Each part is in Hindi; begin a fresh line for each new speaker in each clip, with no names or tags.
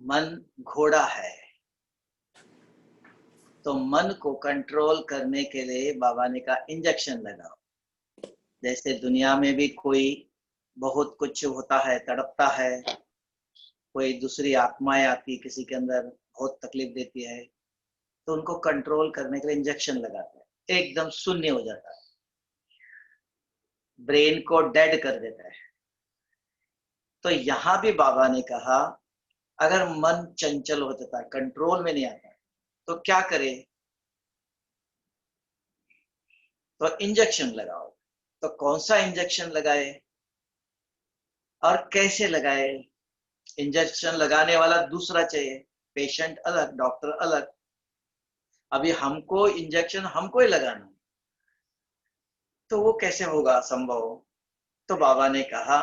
मन घोड़ा है, तो मन को कंट्रोल करने के लिए बाबा ने कहा इंजेक्शन लगाओ। जैसे दुनिया में भी कोई बहुत कुछ होता है, तड़पता है, कोई दूसरी आत्माएं आती किसी के अंदर बहुत तकलीफ देती है, तो उनको कंट्रोल करने के लिए इंजेक्शन लगाते हैं, एकदम शून्य हो जाता है, ब्रेन को डेड कर देता है। तो यहां भी बाबा ने कहा अगर मन चंचल हो जाता है, कंट्रोल में नहीं आता, तो क्या करे? तो इंजेक्शन लगाओ। तो कौन सा इंजेक्शन लगाए और कैसे लगाए? इंजेक्शन लगाने वाला दूसरा चाहिए, पेशेंट अलग, डॉक्टर अलग। अभी हमको इंजेक्शन हमको ही लगाना, तो वो कैसे होगा संभव? तो बाबा ने कहा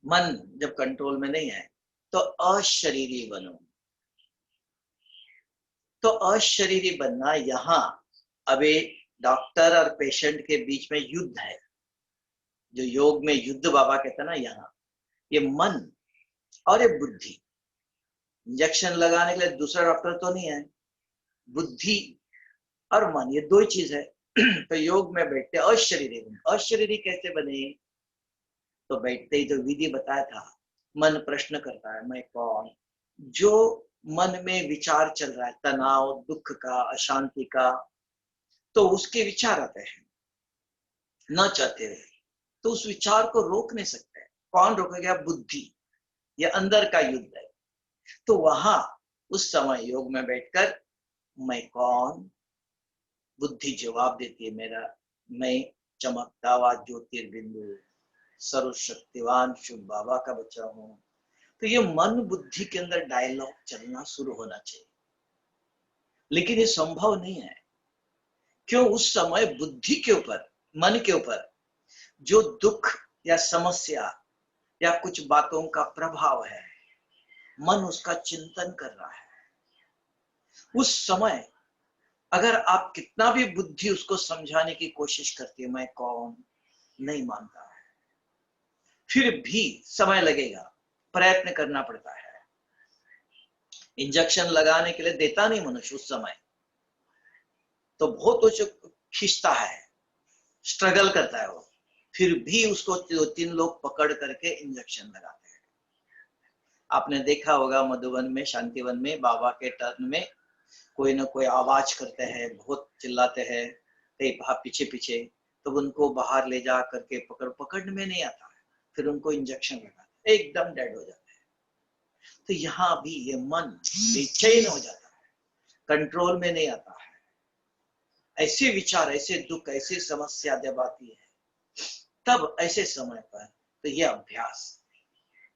मन जब कंट्रोल में नहीं है तो अशरीरी बनो। तो अशरीरी बनना, यहाँ अभी डॉक्टर और पेशेंट के बीच में युद्ध है, जो योग में युद्ध बाबा कहते हैं ना, यहाँ ये मन और ये बुद्धि। इंजेक्शन लगाने के लिए दूसरा डॉक्टर तो नहीं है, बुद्धि और मन, ये दो ही चीज है। तो योग में बैठते अशरीरी बने। अशरीरी कैसे बने? तो बैठते ही जो विधि बताया था, मन प्रश्न करता है मैं कौन। जो मन में विचार चल रहा है, तनाव, दुख का, अशांति का, तो उसके विचार आते हैं न चाहते हुए, तो उस विचार को रोक नहीं सकते। कौन रोकेगा? बुद्धि। ये अंदर का युद्ध है। तो वहां उस समय योग में बैठकर मैं कौन, बुद्धि जवाब देती है मेरा मैं चमकता हुआ ज्योतिर्बिंदु, सर्वशक्तिवान शिव बाबा का बच्चा हूं। तो ये मन बुद्धि के अंदर डायलॉग चलना शुरू होना चाहिए, लेकिन ये संभव नहीं है। क्यों? उस समय बुद्धि के ऊपर, मन के ऊपर जो दुख या समस्या या कुछ बातों का प्रभाव है, मन उसका चिंतन कर रहा है। उस समय अगर आप कितना भी बुद्धि उसको समझाने की कोशिश करती है मैं कौन, नहीं मानता है। फिर भी समय लगेगा, प्रयत्न करना पड़ता है। इंजेक्शन लगाने के लिए देता नहीं मनुष्य उस समय, तो बहुत कुछ खींचता है, स्ट्रगल करता है वो, फिर भी उसको 2-3 लोग पकड़ करके इंजेक्शन लगाते हैं। आपने देखा होगा मधुबन में, शांतिवन में, बाबा के टर्न में कोई ना कोई आवाज करते हैं, बहुत चिल्लाते हैं, कई पीछे पीछे, तो उनको बाहर ले जा करके पकड़ में नहीं आता है, फिर उनको इंजेक्शन लगाते हैं, एकदम डेड हो जाते हैं। तो यहाँ भी ये मन बेचैन हो जाता है, कंट्रोल में नहीं आता है। ऐसे विचार, ऐसे दुख, ऐसी समस्या जब आती है, तब ऐसे समय पर तो ये अभ्यास,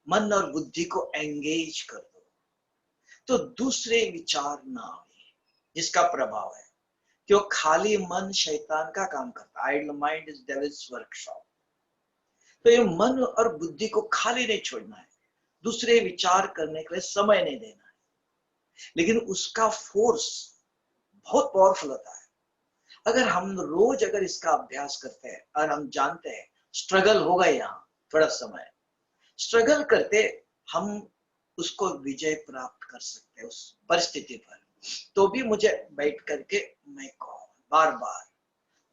मन और बुद्धि को एंगेज कर दो, तो दूसरे विचार ना आए जिसका प्रभाव है। क्यों? खाली मन शैतान का काम करता है। Idle mind is devil's workshop. तो ये मन और बुद्धि को खाली नहीं छोड़ना है, दूसरे विचार करने के लिए समय नहीं देना है, लेकिन उसका फोर्स बहुत पावरफुल होता है। अगर हम रोज अगर इसका अभ्यास करते हैं और हम जानते हैं स्ट्रगल होगा, यहाँ थोड़ा समय स्ट्रगल करते हम उसको विजय प्राप्त कर सकते हैं उस परिस्थिति पर। तो भी मुझे बैठ करके मैं कौन, बार बार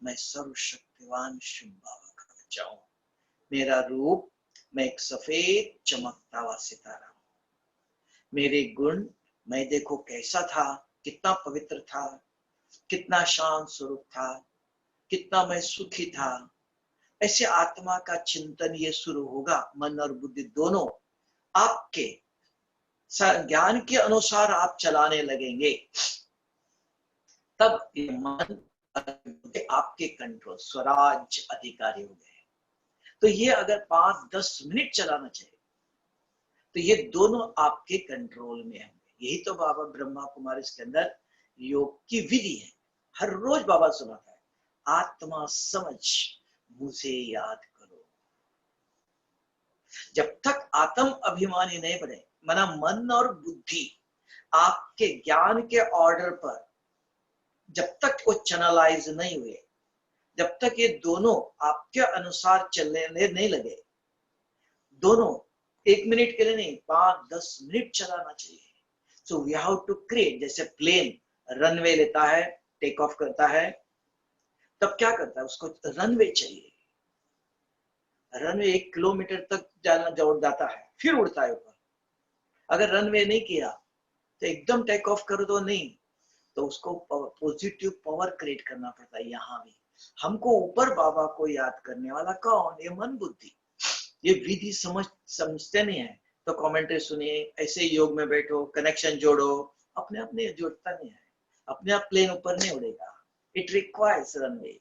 मैं सर्वशक्तिवान शिव बाबा का बच्चा हूं, मेरा रूप, मैं एक सफेद चमकता हुआ सितारा हूं, मेरे गुण, मैं देखो कैसा था, कितना पवित्र था, कितना शांत स्वरूप था, कितना मैं सुखी था। ऐसे आत्मा का चिंतन ये शुरू होगा। मन और बुद्धि दोनों आपके ज्ञान के अनुसार आप चलाने लगेंगे, तब ये मन आपके कंट्रोल, स्वराज अधिकारी हो गए। तो ये अगर 5-10 मिनट चलाना चाहिए, तो ये दोनों आपके कंट्रोल में होंगे। यही तो बाबा ब्रह्मा कुमारी के अंदर योग की विधि है। हर रोज बाबा सुनाता है, आत्मा समझ मुझे याद करो। जब तक आत्म अभिमानी नहीं बने, मना मन और बुद्धि आपके ज्ञान के ऑर्डर पर जब तक वो चैनलाइज नहीं हुए, जब तक ये दोनों आपके अनुसार चलने नहीं लगे, दोनों 1 मिनट के लिए नहीं, 5-10 मिनट चलाना चाहिए। So we have to create, जैसे प्लेन रनवे लेता है, टेक ऑफ करता है, तब क्या करता है, उसको रनवे चाहिए। रनवे 1 किलोमीटर तक जाना जोड़ जाता है, फिर उड़ता है ऊपर। अगर रनवे नहीं किया तो एकदम टेक ऑफ करो तो नहीं, तो उसको पॉजिटिव पावर क्रिएट करना पड़ता है। यहाँ भी हमको ऊपर बाबा को याद करने वाला कौन, ये मन बुद्धि। ये विधि समझते नहीं है तो कमेंट्री सुनिए, ऐसे योग में बैठो, कनेक्शन जोड़ो, अपने आप नहीं जोड़ता नहीं है, अपने आप प्लेन ऊपर नहीं उड़ेगा, इट रिक्वायर्स रनवे।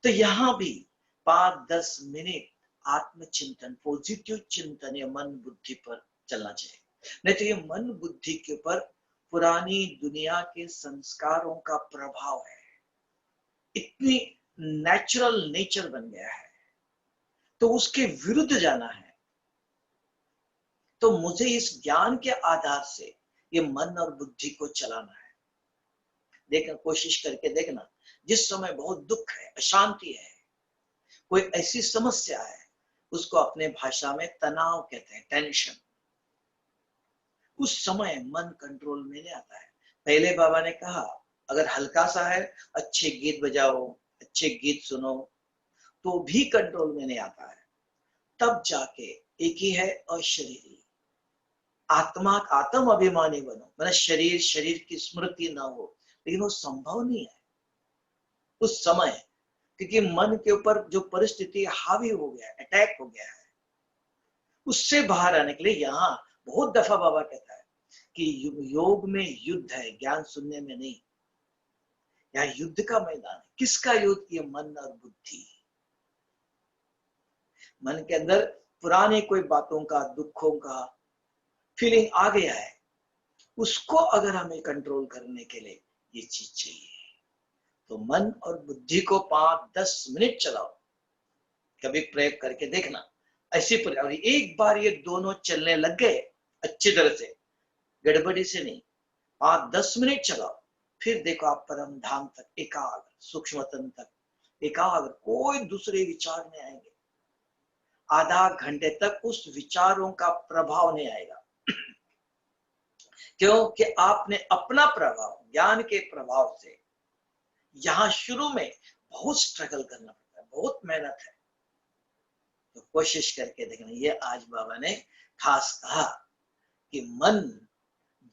तो यहाँ भी 5-10 मिनट आत्मचिंतन, पॉजिटिव चिंतन या मन बुद्धि पर चलना चाहिए। नहीं तो ये मन बुद्धि के ऊपर पुरानी दुनिया के संस्कारों का प्रभाव है, इतनी नेचुरल नेचर बन गया है, तो उसके विरुद्ध जाना है। तो मुझे इस ज्ञान के आधार से ये मन और बुद्धि को चलाना है। देखना, कोशिश करके देखना, जिस समय बहुत दुख है, अशांति है, कोई ऐसी समस्या है, उसको अपने भाषा में तनाव कहते हैं, टेंशन। उस समय मन कंट्रोल में नहीं आता है। पहले बाबा ने कहा अगर हल्का सा है, अच्छे गीत बजाओ, अच्छे गीत सुनो, तो भी कंट्रोल में नहीं आता है। तब जाके एक ही है अशरीरी, आत्मा आत्म अभिमानी बनो, मतलब शरीर की स्मृति ना हो, लेकिन वो संभव नहीं है उस समय, क्योंकि मन के ऊपर जो परिस्थिति हावी हो गया है, अटैक हो गया है, उससे बाहर आने के लिए यहाँ बहुत दफा बाबा कहता है कि योग में युद्ध है, ज्ञान सुनने में नहीं। यहाँ युद्ध का मैदान है। किसका युद्ध? ये मन और बुद्धि। मन के अंदर पुराने कोई बातों का, दुखों का फीलिंग आ गया है, उसको अगर हमें कंट्रोल करने के लिए ये चीज चाहिए, तो मन और बुद्धि को 5-10 मिनट चलाओ, कभी प्रयोग करके देखना। ऐसी और एक बार ये दोनों चलने लग गए अच्छी तरह से, गड़बड़ी से नहीं, 5-10 मिनट चलाओ, फिर देखो आप परम धाम तक एकाग्र, सूक्ष्मतम तक एकाग्र, कोई दूसरे विचार नहीं आएंगे। आधा घंटे तक उस विचारों का प्रभाव नहीं आएगा, क्योंकि आपने अपना प्रभाव, ज्ञान के प्रभाव से यहां शुरू में बहुत स्ट्रगल करना पड़ता है, बहुत मेहनत है। तो कोशिश करके देखना। ये आज बाबा ने खास कहा कि मन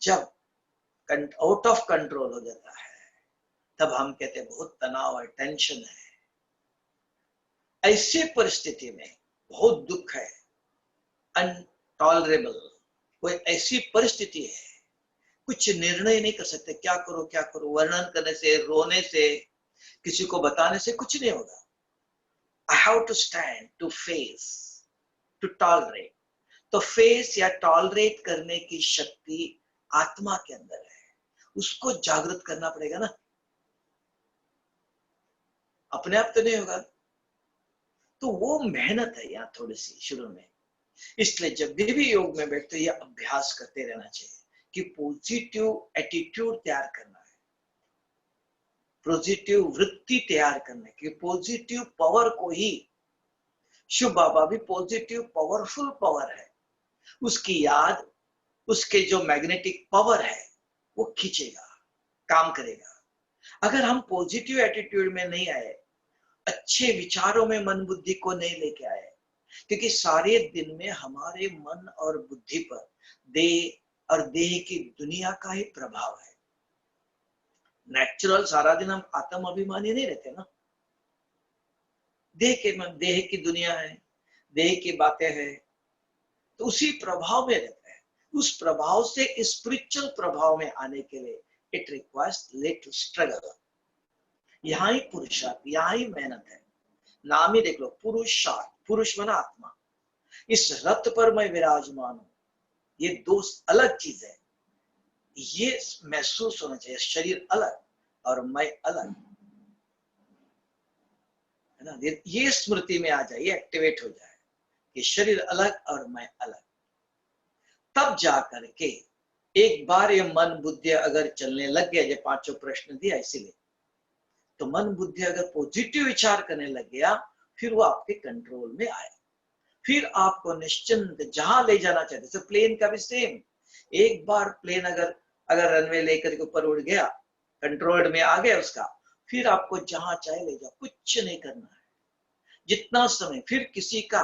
जब आउट ऑफ कंट्रोल हो जाता है, तब हम कहते हैं बहुत तनाव है, टेंशन है। ऐसी परिस्थिति में बहुत दुख है, अनटॉलरेबल, कोई ऐसी परिस्थिति है, कुछ निर्णय नहीं कर सकते, क्या करो क्या करो, वर्णन करने से, रोने से, किसी को बताने से कुछ नहीं होगा। I have to stand, to face, to tolerate. तो फेस या टॉलरेट करने की शक्ति आत्मा के अंदर है, उसको जागृत करना पड़ेगा ना, अपने आप तो नहीं होगा। तो वो मेहनत है यहाँ थोड़ी सी शुरू में। इसलिए जब भी योग में बैठते ये अभ्यास करते रहना चाहिए कि पॉजिटिव एटीट्यूड तैयार करना है, पॉजिटिव वृत्ति तैयार करने की, पॉजिटिव पावर को ही, शिव बाबा भी पॉजिटिव पावरफुल पावर है, उसकी याद, उसके जो मैग्नेटिक पावर है वो खींचेगा, काम करेगा। अगर हम पॉजिटिव एटीट्यूड में नहीं आए, अच्छे विचारों में मन बुद्धि को नहीं लेके आए, क्योंकि सारे दिन में हमारे मन और बुद्धि पर देह और देह की दुनिया का ही प्रभाव है। नेचुरल सारा दिन हम आत्म अभिमानी नहीं रहते ना, देह की दुनिया है, देह की बातें हैं, तो उसी प्रभाव में रहते हैं। उस प्रभाव से स्पिरिचुअल प्रभाव में आने के लिए इट रिक्वायर्स लिटिल स्ट्रगल। यहाँ ही पुरुषार्थ, यहाँ ही मेहनत है। नाम ही देख लो, पुरुषार्थ, पुरुष माना आत्मा। इस रथ पर मैं विराजमान हूं, ये दो अलग चीज है, ये महसूस होना चाहिए। शरीर अलग और मैं अलग है ना, ये स्मृति में आ जाए, ये एक्टिवेट हो जाए कि शरीर अलग और मैं अलग। तब जाकर के एक बार ये मन बुद्धि अगर चलने लग गया, जो 5 प्रश्न दिया इसीलिए, तो मन बुद्धि अगर पॉजिटिव विचार करने लग गया, फिर वो आपके कंट्रोल में आए। फिर आपको निश्चिंत जहां ले जाना चाहते, तो प्लेन का भी सेम। एक बार प्लेन अगर अगर रनवे लेकर के ऊपर उड़ गया, कंट्रोल्ड में आ गया उसका, फिर आपको जहां चाहे ले जाओ, कुछ नहीं करना है जितना समय, फिर किसी का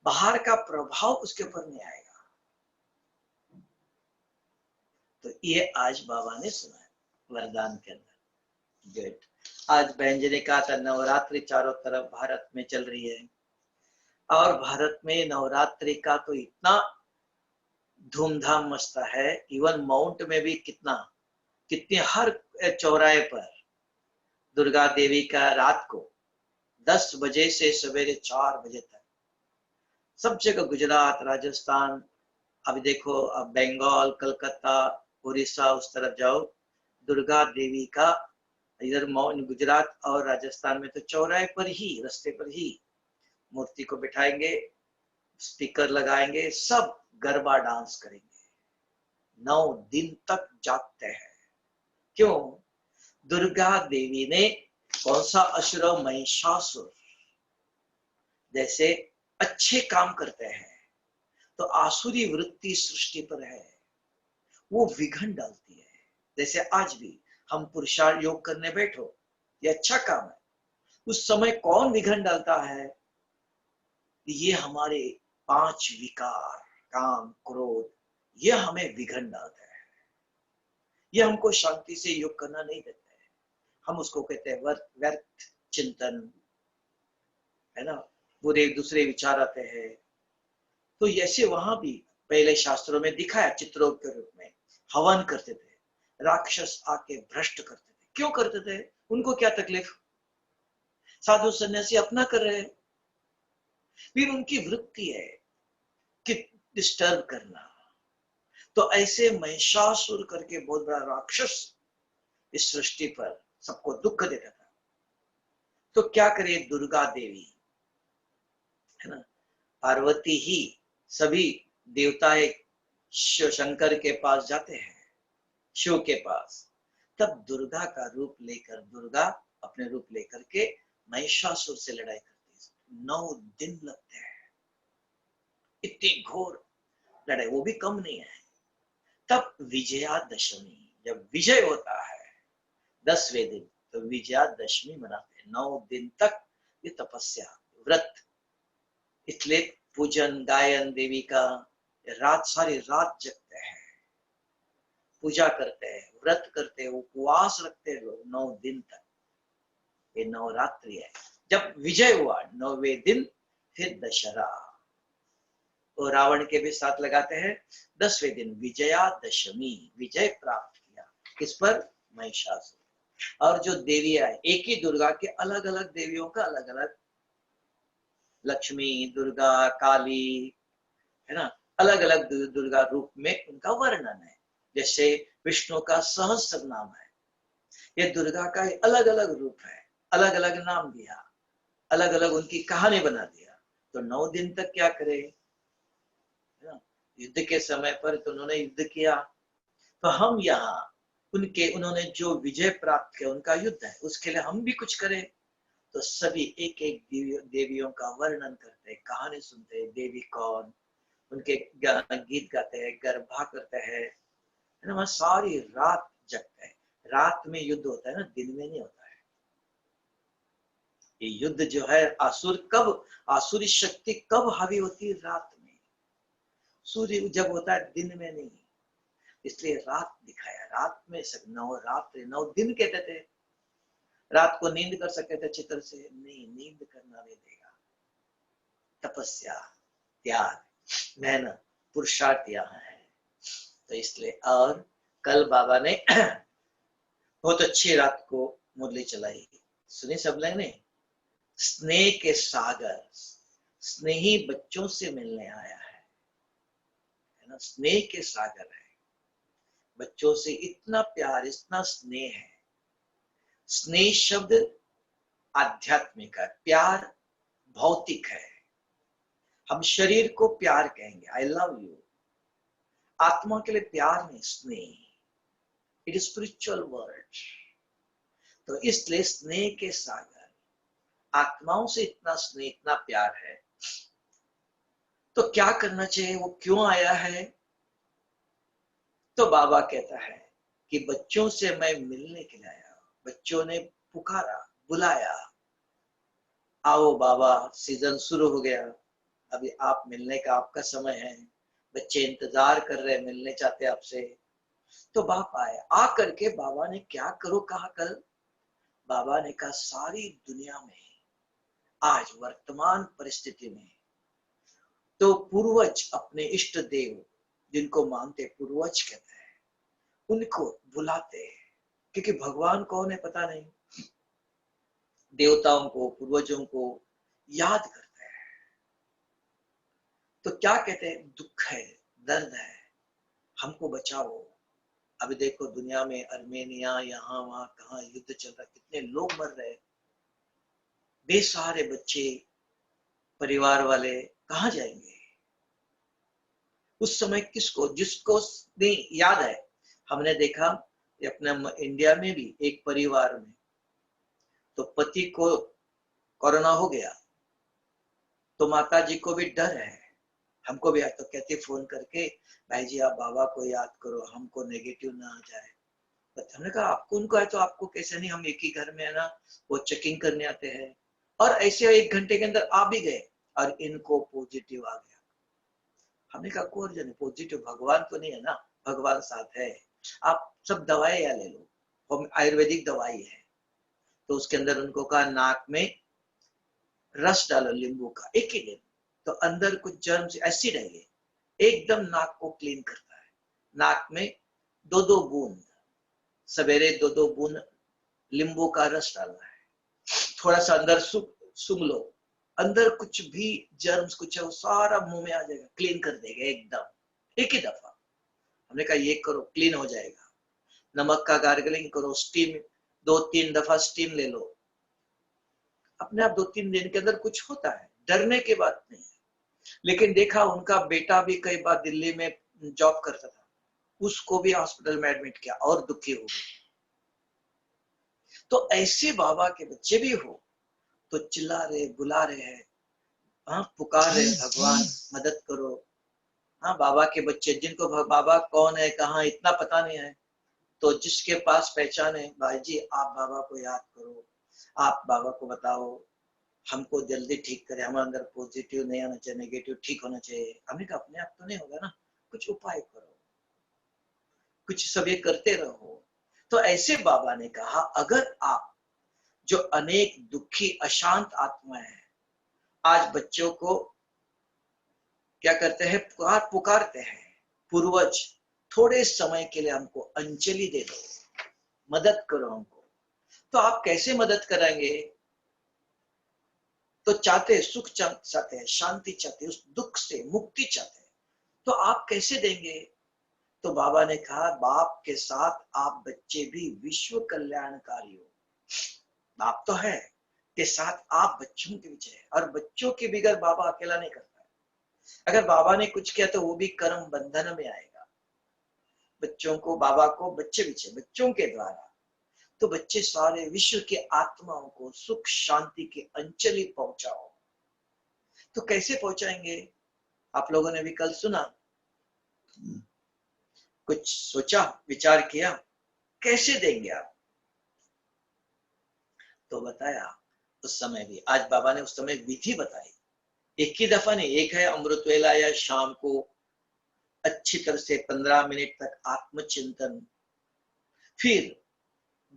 बाहर का प्रभाव उसके ऊपर नहीं आएगा। तो ये आज बाबा ने सुना है वरदान के अंदर। गुड। आज बहन जी ने कहा था नवरात्रि चारों तरफ भारत में चल रही है, और भारत में नवरात्रि का तो इतना धूमधाम मचता है, इवन माउंट में भी कितने हर चौराहे पर दुर्गा देवी का रात को 10 बजे से सवेरे 4 बजे तक सब जगह, गुजरात, राजस्थान, अभी देखो अब बंगाल, कलकत्ता, उड़ीसा उस तरफ जाओ, दुर्गा देवी का इधर गुजरात और राजस्थान में तो चौराहे पर ही, रास्ते पर ही मूर्ति को बिठाएंगे, स्पीकर लगाएंगे, सब गरबा डांस करेंगे, 9 दिन तक जागते हैं। क्यों? दुर्गा देवी ने कौन सा असुर, महिषासुर जैसे अच्छे काम करते हैं तो आसुरी वृत्ति सृष्टि पर है, वो विघन डालती है। जैसे आज भी हम पुरुषार्थ योग करने बैठो, ये अच्छा काम है, उस समय कौन विघन डालता है? ये हमारे 5 विकार, काम, क्रोध, ये हमें विघन डालते हैं, ये हमको शांति से योग करना नहीं देते हैं। हम उसको कहते हैं व्यर्थ चिंतन, है ना, पूरे दूसरे विचार आते हैं। तो ऐसे वहां भी पहले शास्त्रों में दिखाया, चित्रों के रूप में हवन करते थे, राक्षस आके भ्रष्ट करते थे। क्यों करते थे? उनको क्या तकलीफ? साधु सन्यासी अपना कर रहे हैं, फिर उनकी वृत्ति है कि डिस्टर्ब करना। तो ऐसे महिषासुर करके बहुत बड़ा राक्षस इस सृष्टि पर सबको दुख देता था। तो क्या करे दुर्गा देवी, है ना, पार्वती ही सभी देवताएं शंकर के पास जाते हैं, शिव के पास, तब दुर्गा का रूप लेकर, दुर्गा अपने रूप लेकर के महिषासुर से लड़ाई करती है। 9 दिन लगते हैं, इतनी घोर लड़ाई, वो भी कम नहीं है। तब विजयादशमी, जब विजय होता है 10वें दिन, तो विजयादशमी मनाते हैं। 9 दिन तक ये तपस्या, व्रत, इसलिए पूजन गायन देवी का, रात सारी रात जगते हैं, पूजा करते हैं, व्रत करते हैं, उपवास रखते हैं लोग 9 दिन तक। ये नवरात्रि है। जब विजय हुआ 9वें दिन, फिर दशहरा, तो रावण के भी साथ लगाते हैं। 10वें दिन विजयादशमी, विजय प्राप्त किया किस पर? महिषासुर। और जो देवियां, एक ही दुर्गा के अलग अलग देवियों का अलग अलग, लक्ष्मी, दुर्गा, काली, है ना, अलग अलग दुर्गा रूप में उनका वर्णन है। जैसे विष्णु का सहस्त्र नाम है, ये दुर्गा का अलग अलग रूप है, अलग अलग नाम दिया, अलग अलग उनकी कहानी बना दिया। तो 9 दिन तक क्या करे? युद्ध के समय पर तो उन्होंने युद्ध किया, तो हम यहाँ उन्होंने जो विजय प्राप्त किया, उनका युद्ध है, उसके लिए हम भी कुछ करें। तो सभी एक एक देवियों का वर्णन करते, कहानी सुनते, देवी कौन, उनके गीत गाते हैं, गरबा करते हैं, है ना, वहां सारी रात जगते हैं। रात में युद्ध होता है ना, दिन में नहीं होता है। ये युद्ध जो है, आसुरी शक्ति कब हावी होती है? रात में। सूर्य जब होता है, दिन में नहीं, इसलिए रात दिखाया। रात में नवरात्रि 9 दिन कहते थे। रात को नींद कर सकते थे चित्र से? नहीं, नींद करना नहीं देगा। तपस्या, त्याग, मेहनत, पुरुषार्थ यहाँ है। तो इसलिए, और कल बाबा ने बहुत अच्छी रात को मुरली चलाई, सुनी सब लोग ने? स्नेह के सागर, स्नेही बच्चों से मिलने आया है ना, स्नेह के सागर है, बच्चों से इतना प्यार, इतना स्नेह है। स्नेह शब्द आध्यात्मिक है, प्यार भौतिक है। हम शरीर को प्यार कहेंगे, आई लव यू। आत्मा के लिए प्यार नहीं, स्नेह, इट इज स्पिरिचुअल वर्ड। तो इसलिए स्नेह के सागर, आत्माओं से इतना स्नेह, इतना प्यार है तो क्या करना चाहिए, वो क्यों आया है? तो बाबा कहता है कि बच्चों से मैं मिलने के लिए आया। बच्चों ने पुकारा, बुलाया, आओ बाबा, सीजन शुरू हो गया, अभी आप मिलने का आपका समय है। बच्चे इंतजार कर रहे, मिलने चाहते आपसे। तो बाप आए, आ करके बाबा ने क्या करो कहा कल? बाबा ने कहा सारी दुनिया में आज वर्तमान परिस्थिति में तो पूर्वज, अपने इष्ट देव जिनको मानते पूर्वज कहते हैं, उनको बुलाते हैं। क्योंकि भगवान कौन है पता नहीं, देवताओं को, पूर्वजों को याद करते हैं। तो क्या कहते हैं, दुख है, दर्द है, हमको बचाओ। अभी देखो दुनिया में अर्मेनिया, यहाँ वहां कहाँ युद्ध चल रहा है, कितने लोग मर रहे, बेसहारे बच्चे, परिवार वाले कहाँ जाएंगे? उस समय किसको, जिसको नहीं याद है। हमने देखा अपने इंडिया में भी एक परिवार में तो पति को कोरोना हो गया, तो माता जी को भी डर है, हमको भी। तो कहते फोन करके, भाई जी आप बाबा को याद करो, हमको नेगेटिव ना आ जाए। तो हमने कहा आपको उनको है तो आपको कैसे नहीं, हम एक ही घर में है ना, वो चेकिंग करने आते हैं। और ऐसे 1 घंटे के अंदर आ भी गए और इनको पॉजिटिव आ गया। हमने कहा कौन जाने पॉजिटिव, भगवान तो नहीं है ना, भगवान साथ है। आप सब दवाई या ले लो, हम आयुर्वेदिक दवाई है। तो उसके अंदर उनको कहा नाक में रस डालो नींबू का, एक ही दिन, तो अंदर कुछ जर्म्स, एसिड है ये, एकदम नाक को क्लीन करता है। नाक में 2-2 बूंद, सवेरे 2-2 बूंद नींबू का रस डालना है, थोड़ा सा अंदर सूंघ लो, अंदर कुछ भी जर्म्स कुछ है वो सारा मुंह में आ जाएगा, क्लीन कर देगा एकदम, एक ही दफा। हमने कहा ये करो, क्लीन हो जाएगा। नमक का गार्गलिंग करो, स्टीम 2-3 दफा स्टीम ले लो, अपने आप 2-3 दिन के अंदर कुछ होता है, डरने की बात नहीं है। लेकिन देखा उनका बेटा भी कई बार दिल्ली में जॉब करता था, उसको भी हॉस्पिटल में एडमिट किया और दुखी हो गए। तो ऐसे बाबा के बच्चे भी हो तो चिल्ला रहे, बुला रहे हैं, हाँ पुकार रहे, भगवान मदद करो। हाँ बाबा के बच्चे जिनको बाबा कौन है कहाँ इतना पता नहीं है, तो जिसके पास पहचान है, भाई जी आप बाबा को याद करो, आप बाबा को बताओ हमको जल्दी ठीक करे, हमारे अंदर पॉजिटिव नहीं आना चाहिए, नेगेटिव ठीक होना चाहिए। हमने कहा अपने आप तो नहीं होगा ना, कुछ उपाय करो, कुछ सब ये करते रहो। तो ऐसे बाबा ने कहा अगर आप जो अनेक दुखी अशांत आत्माएं हैं, आज बच्चों को क्या करते हैं, पुकारते हैं, पूर्वज थोड़े समय के लिए हमको अंजलि दे दो, मदद करो हमको। तो आप कैसे मदद कराएंगे? तो चाहते सुख चाहते हैं, शांति चाहते हैं, उस दुख से मुक्ति चाहते हैं, तो आप कैसे देंगे? तो बाबा ने कहा बाप के साथ आप बच्चे भी विश्व कल्याणकारी हो। बाप तो है, के साथ आप बच्चों के बीच है, और बच्चों के बगैर बाबा अकेला नहीं करता है। अगर बाबा ने कुछ किया तो वो भी कर्म बंधन में आएगा। बच्चों को, बाबा को बच्चे बीच है, बच्चों के द्वारा तो बच्चे सारे विश्व के आत्माओं को सुख शांति की अंजलि पहुंचाओ। तो कैसे पहुंचाएंगे? आप लोगों ने भी कल सुना, कुछ सोचा विचार किया कैसे देंगे आप? तो बताया उस समय भी, आज बाबा ने उस समय विधि बताई। एक ही दफा नहीं, एक है अमृत वेला या शाम को अच्छी तरह से 15 मिनट तक आत्मचिंतन, फिर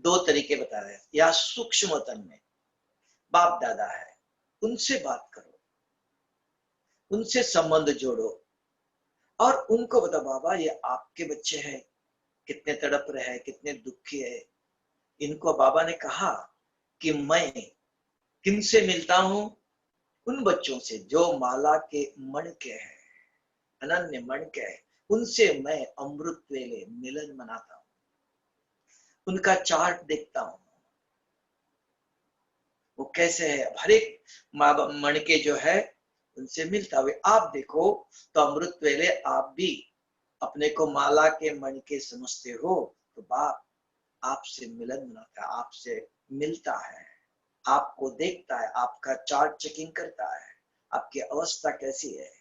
2 तरीके बता रहे हैं, या सूक्ष्म तन में बाप दादा है उनसे बात करो, उनसे संबंध जोड़ो, और उनको बता बाबा ये आपके बच्चे हैं, कितने तड़प रहे हैं, कितने दुखी है। इनको बाबा ने कहा कि मैं किनसे मिलता हूं? उन बच्चों से जो माला के मण के हैं, अनन्य मण के हैं, उनसे मैं अमृत वेले मिलन मनाता हूं, उनका चार्ट देखता हूं वो कैसे है, हर एक मण के जो है उनसे मिलता हुए आप देखो। तो अमृत वेले आप भी अपने को माला के मण के समझते हो, तो बाप आपसे मिलन मनाता है, आपसे मिलता है, आपको देखता है, आपका चार्ट चेकिंग करता है, आपकी अवस्था कैसी है।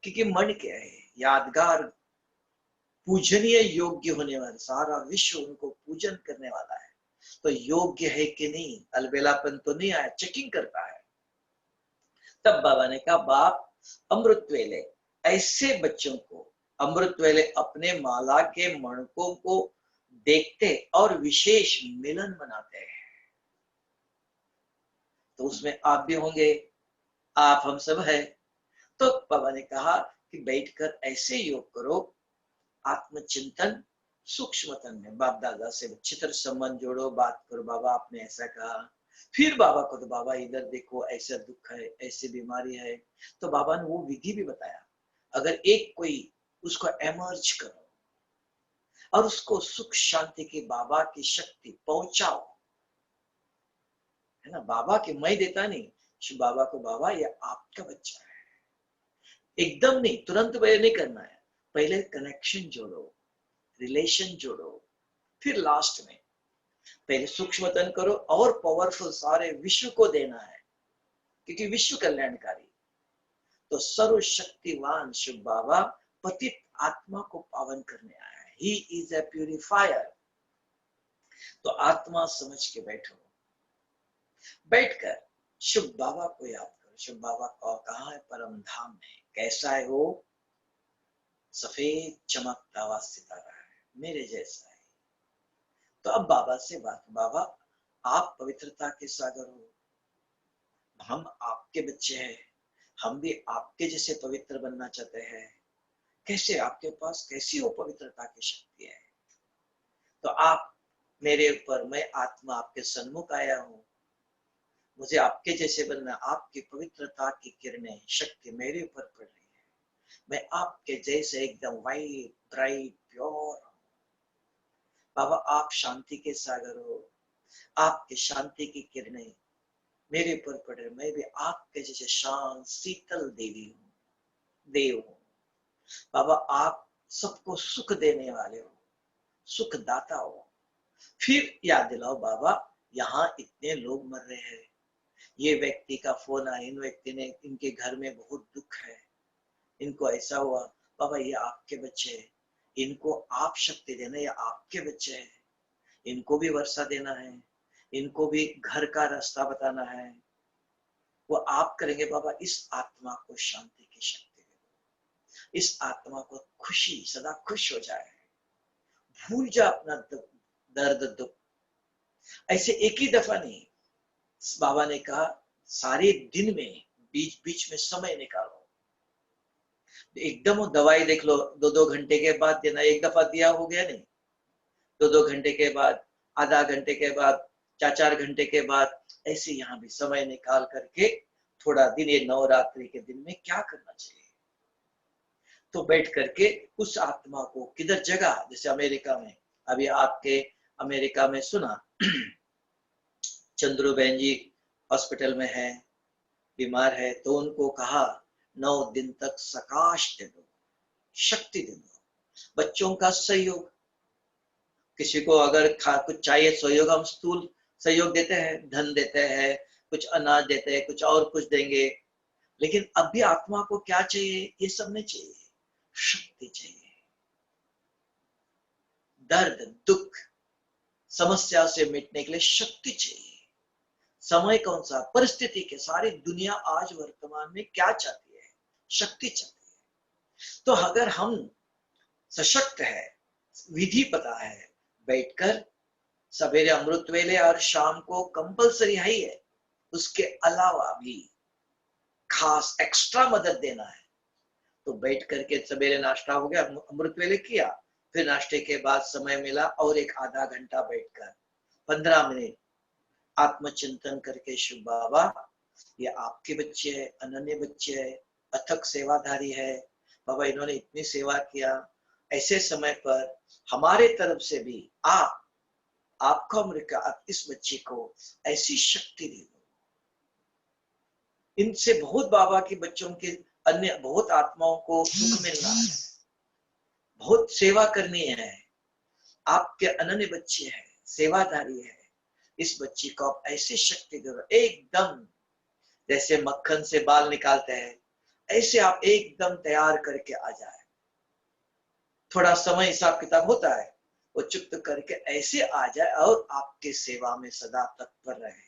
क्योंकि मन क्या है, यादगार, पूजनीय, योग्य होने वाला, सारा विश्व उनको पूजन करने वाला है। तो योग्य है कि नहीं, अलबेलापन तो नहीं आया, चेकिंग करता है। तब बाबा ने कहा, बाप अमृत वेले ऐसे बच्चों को, अमृत वेले अपने माला के मणकों को देखते और विशेष मिलन मनाते हैं। तो उसमें आप भी होंगे, आप हम सब है। तो बाबा ने कहा कि बैठकर ऐसे योग करो, आत्मचिंतन, सूक्ष्मतन में बाप दादा से अच्छी तरह संबंध जोड़ो, बात करो, बाबा आपने ऐसा कहा। फिर बाबा को, तो बाबा इधर देखो, ऐसा दुख है, ऐसी बीमारी है। तो बाबा ने वो विधि भी बताया। अगर एक कोई उसको एमर्ज करो और उसको सुख शांति की बाबा की शक्ति पहुंचाओ, है ना। बाबा की मैं देता नहीं, शिव बाबा को, बाबा ये आपका बच्चा है। एकदम नहीं, तुरंत वह नहीं करना है, पहले कनेक्शन जोड़ो, रिलेशन जोड़ो, फिर लास्ट में पहले सूक्ष्मतन करो और पावरफुल सारे विश्व को देना है, क्योंकि विश्व कल्याणकारी। तो सर्वशक्तिवान शिव बाबा पतित आत्मा को पावन करने आया है। He is a purifier. तो आत्मा समझ के बैठो, बैठकर शिव बाबा को याद करो। शिव बाबा को कहाँ है, परम धाम में। कैसा है वो, सफेद चमकता हुआ सितारा है, मेरे जैसा है। तो अब बाबा से बात, बाबा आप पवित्रता के सागर हो, हम आपके बच्चे हैं, हम भी आपके जैसे पवित्र बनना चाहते हैं। कैसे, आपके पास कैसी वो पवित्रता की शक्ति है। तो आप मेरे ऊपर, मैं आत्मा आपके सन्मुख आया हूं, मुझे आपके जैसे बनना। आपकी पवित्रता की किरणें, शक्ति मेरे ऊपर पड़ रही है, मैं आपके जैसे एकदम वाइट, ब्राइट, प्योर। बाबा आप शांति के सागर हो, आपके शांति की किरणें मेरे ऊपर पड़ रही, मैं भी आपके जैसे शांत शीतल देवी हूँ, देव हूँ। बाबा आप सबको सुख देने वाले हो, सुख दाता हो। फिर याद दिलाओ, बाबा यहाँ इतने लोग मर रहे हैं, ये व्यक्ति का फोन आया, इन व्यक्ति ने, इनके घर में बहुत दुख है, इनको ऐसा हुआ। बाबा ये आपके बच्चे हैं, इनको आप शक्ति देना, ये आपके बच्चे हैं, इनको भी वर्षा देना है, इनको भी घर का रास्ता बताना है, वो आप करेंगे। बाबा इस आत्मा को शांति की शक्ति दे, इस आत्मा को खुशी, सदा खुश हो जाए, भूल जा अपना दर्द दुख। ऐसे एक ही दफा नहीं, बाबा ने कहा सारे दिन में बीच बीच में समय निकालो। एकदम दवाई देख लो, 2-2 घंटे के बाद देना, एक दफा दिया हो गया नहीं, 2-2 घंटे के बाद, आधा घंटे के बाद, 4-4 घंटे के बाद, ऐसे यहाँ भी समय निकाल करके थोड़ा दिन, ये नवरात्रि के दिन में क्या करना चाहिए। तो बैठ करके उस आत्मा को किधर जगह, जैसे अमेरिका में, अभी आपके अमेरिका में सुना चंद्रू बहन जी हॉस्पिटल में है, बीमार है, तो उनको कहा 9 दिन तक सकाश दे दो, शक्ति दे दो। बच्चों का सहयोग, किसी को अगर कुछ चाहिए सहयोग, हम स्थूल सहयोग देते हैं, धन देते हैं, कुछ अनाज देते हैं, कुछ और कुछ देंगे, लेकिन अब भी आत्मा को क्या चाहिए, ये सब नहीं चाहिए, शक्ति चाहिए। दर्द दुख समस्या से मिटने के लिए शक्ति चाहिए। समय कौन सा, परिस्थिति के, सारी दुनिया आज वर्तमान में क्या चाहती है, शक्ति चाहती है। तो अगर हम सशक्त है, विधि पता है, बैठकर सवेरे अमृत वेले और शाम को कंपलसरी है ही है, उसके अलावा भी खास एक्स्ट्रा मदद देना है। तो बैठ करके सवेरे नाश्ता हो गया, अमृत वेले किया, फिर नाश्ते के बाद समय मिला और एक आधा घंटा बैठकर 15 मिनट आत्मचिंतन करके, शिव बाबा ये आपके बच्चे हैं, अनन्य बच्चे हैं, अथक सेवाधारी है, बाबा इन्होंने इतनी सेवा किया, ऐसे समय पर हमारे तरफ से भी आपका अमृत, आप इस बच्चे को ऐसी शक्ति दे दो। इनसे बहुत बाबा के बच्चों के अन्य बहुत आत्माओं को सुख मिलना है, बहुत सेवा करनी है, आपके अनन्य बच्चे हैं, सेवाधारी है, इस बच्ची को आप ऐसी शक्ति दे दो, एकदम जैसे मक्खन से बाल निकालते हैं, ऐसे आप एकदम तैयार करके आ जाए, थोड़ा समय हिसाब किताब होता है, वो चुप करके ऐसे आ जाए और आपके सेवा में सदा तत्पर रहे।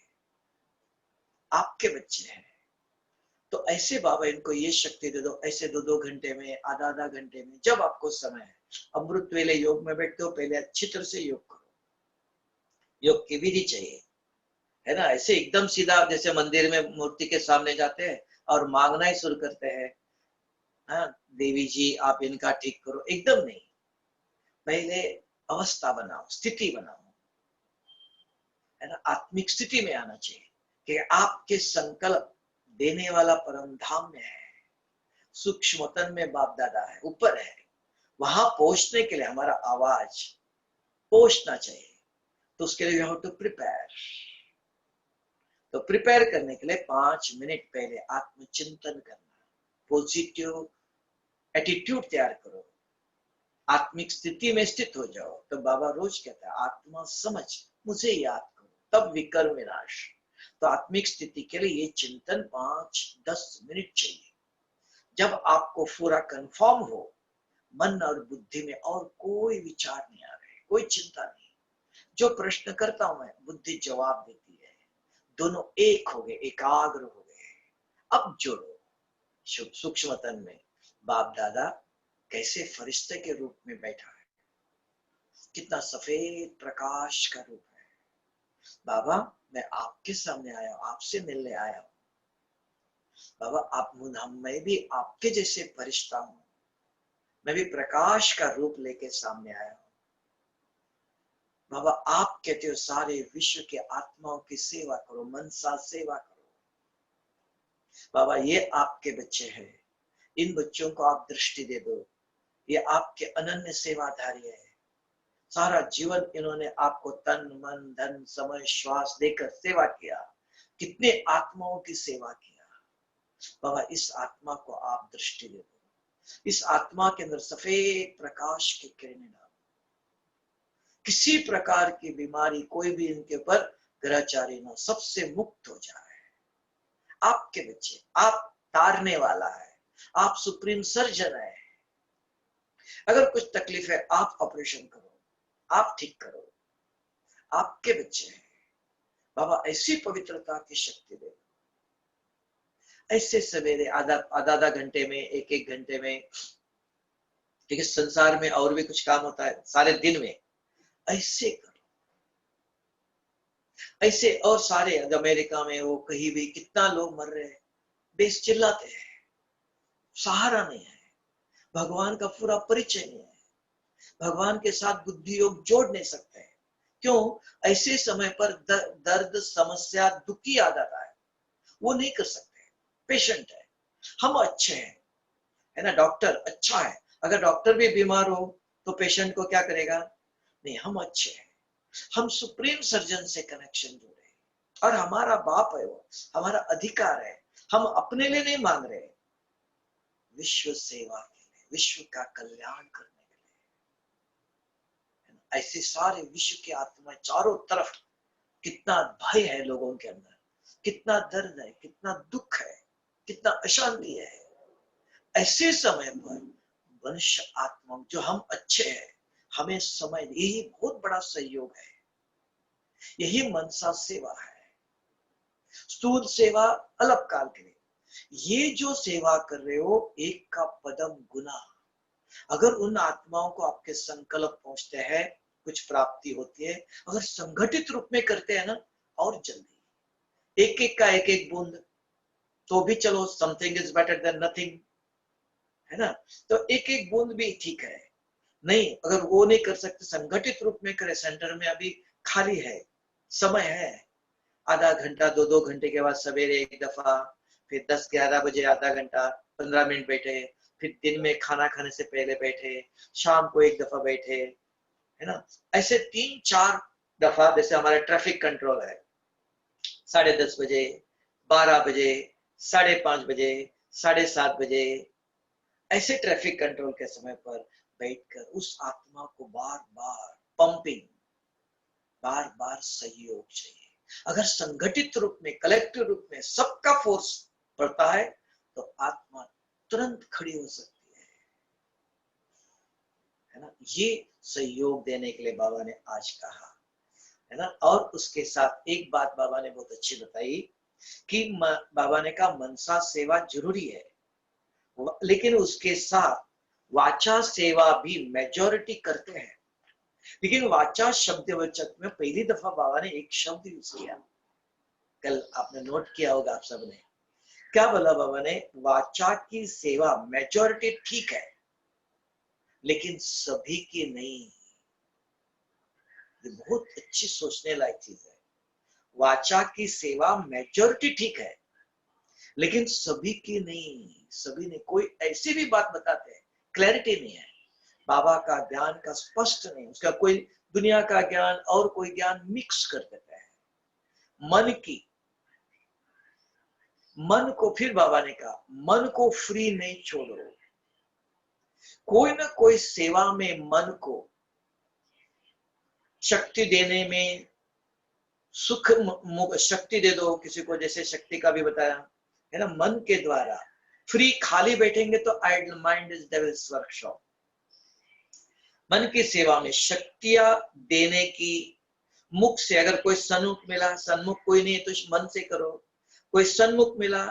आपके बच्चे हैं तो ऐसे बाबा इनको ये शक्ति दे दो, ऐसे 2-2 घंटे में, आधा-आधा घंटे में, जब आपको समय है। अमृत वेले योग में बैठते हो, पहले अच्छी तरह से योग करो। योग की विधि चाहिए, है ना। ऐसे एकदम सीधा जैसे मंदिर में मूर्ति के सामने जाते हैं और मांगना ही शुरू करते हैं, हाँ देवी जी आप इनका ठीक करो, एकदम नहीं। पहले अवस्था बनाओ, स्थिति बनाओ, है ना। आत्मिक स्थिति में आना चाहिए कि आपके संकल्प देने वाला परम धाम में है, सूक्ष्मतन में बाप दादा है, ऊपर है। वहां पहुंचने के लिए हमारा आवाज पहुंचना चाहिए, तो उसके लिए वी हैव टू प्रिपेयर। तो प्रिपेयर करने के लिए 5 मिनट पहले आत्मचिंतन करना, पॉजिटिव एटीट्यूड तैयार करो, आत्मिक स्थिति में स्थित हो जाओ। तो बाबा रोज कहता है आत्मा समझ मुझे याद करो तब विकर्म विनाश। तो आत्मिक स्थिति के लिए ये चिंतन 5-10 मिनट चाहिए। जब आपको पूरा कंफर्म हो, मन और बुद्धि में और कोई विचार नहीं आ रहे, कोई चिंता नहीं, जो प्रश्न करता हूं मैं बुद्धि जवाब देती है, दोनों एक हो गए, एकाग्र हो गए। अब जोड़ो सूक्ष्मतन में बाप दादा कैसे फरिश्ते के रूप में बैठा है, कितना सफेद प्रकाश का रूप है। बाबा मैं आपके सामने आया हूं, आपसे मिलने आया हूं। बाबा आप मैं भी आपके जैसे फरिश्ता हूं, मैं भी प्रकाश का रूप लेके सामने आया हूं। बाबा आप कहते हो सारे विश्व के आत्माओं की सेवा करो, मनसा सेवा करो। बाबा ये आपके बच्चे हैं, इन बच्चों को आप दृष्टि दे दो, ये आपके अनन्य सेवाधारी है। सारा जीवन इन्होंने आपको तन मन धन समय श्वास देकर सेवा किया, कितने आत्माओं की सेवा किया। बाबा इस आत्मा को आप दृष्टि दे दो, इस आत्मा के अंदर सफेद प्रकाश की किरणें डालो, किसी प्रकार की बीमारी कोई भी इनके ऊपर ग्रहचारी न, सबसे मुक्त हो जाए। आपके बच्चे, आप तारने वाला है, आप सुप्रीम सर्जन है। अगर कुछ तकलीफ है आप ऑपरेशन करो, आप ठीक करो, आपके बच्चे हैं। बाबा ऐसी पवित्रता की शक्ति दे, ऐसे सवेरे आधा घंटे में, एक घंटे में, ठीक है। संसार में और भी कुछ काम होता है सारे दिन में, ऐसे करो ऐसे। और सारे अमेरिका में हो कहीं भी कितना लोग मर रहे हैं, बेस चिल्लाते हैं, सहारा नहीं है, भगवान का पूरा परिचय नहीं है, भगवान के साथ बुद्धि योग जोड़ नहीं सकते। क्यों? ऐसे समय पर दर्द समस्या दुख की आदत है, वो नहीं कर सकते। पेशेंट है, हम अच्छे हैं, है ना। डॉक्टर अच्छा है, अगर डॉक्टर भी बीमार हो तो पेशेंट को क्या करेगा? नहीं, हम अच्छे हैं, हम सुप्रीम सर्जन से कनेक्शन जोड़े और हमारा बाप है, वो हमारा अधिकार है। हम अपने लिए नहीं मांग रहे, विश्व सेवा के लिए, विश्व का कल्याण करने के लिए। ऐसे सारे विश्व की आत्मा चारों तरफ, कितना भय है लोगों के अंदर, कितना दर्द है, कितना दुख है, कितना अशांति है। ऐसे समय पर मनुष्य आत्मा जो हम अच्छे हैं, हमें समय, यही बहुत बड़ा सहयोग है, यही मनसा सेवा है। स्थूल सेवा अलग काल के लिए, ये जो सेवा कर रहे हो एक का पदम गुना। अगर उन आत्माओं को आपके संकल्प पहुंचते हैं, कुछ प्राप्ति होती है। अगर संगठित रूप में करते हैं ना, और जल्दी, एक एक का एक एक बूंद, तो भी चलो something is better than nothing, है ना। तो एक एक बूंद भी ठीक है। नहीं, अगर वो नहीं कर सकते, संगठित रूप में करे। सेंटर में अभी खाली है, समय है, आधा घंटा 2-2 घंटे के बाद सवेरे एक दफा, फिर 10-11 बजे आधा घंटा 15 मिनट बैठे, फिर दिन में खाना खाने से पहले बैठे, शाम को एक दफा बैठे, है ना। ऐसे 3-4 दफा, जैसे हमारा ट्रैफिक कंट्रोल है, 10:30 बजे, 12 बजे, 5:30 बजे, 7:30 बजे, ऐसे ट्रैफिक कंट्रोल के समय पर बैठकर उस आत्मा को बार बार पंपिंग, बार बार सहयोग चाहिए। अगर संगठित रूप में, कलेक्टिव रूप में सबका फोर्स पड़ता है तो आत्मा तुरंत खड़ी हो सकती है ना। ये सहयोग देने के लिए बाबा ने आज कहा है ना। और उसके साथ एक बात बाबा ने बहुत अच्छी बताई कि बाबा ने कहा मनसा सेवा जरूरी है, लेकिन उसके साथ वाचा सेवा भी मेजॉरिटी करते हैं। लेकिन वाचा शब्द वचक में पहली दफा बाबा ने एक शब्द यूज किया, कल आपने नोट किया होगा आप सबने। क्या बोला बाबा ने? वाचा की सेवा मेजॉरिटी ठीक है, लेकिन सभी की नहीं। ये बहुत अच्छी सोचने लायक चीज है। वाचा की सेवा मेजॉरिटी ठीक है, लेकिन सभी की नहीं। सभी ने कोई ऐसी भी बात बताते हैं, क्लैरिटी नहीं है, बाबा का ज्ञान का स्पष्ट नहीं, उसका कोई दुनिया का ज्ञान और कोई ज्ञान मिक्स कर देते हैं। मन को फिर बाबा ने कहा मन को फ्री नहीं छोड़ो। कोई ना कोई सेवा में मन को शक्ति देने में सुख शक्ति दे दो किसी को, जैसे शक्ति का भी बताया है ना। मन के द्वारा फ्री खाली बैठेंगे तो idle mind is devil's workshop. मन की सेवा में शक्तियां देने की, मुख से अगर कोई सन्मुख मिला, सन्मुख कोई नहीं तो मन से करो। कोई सन्मुख मिला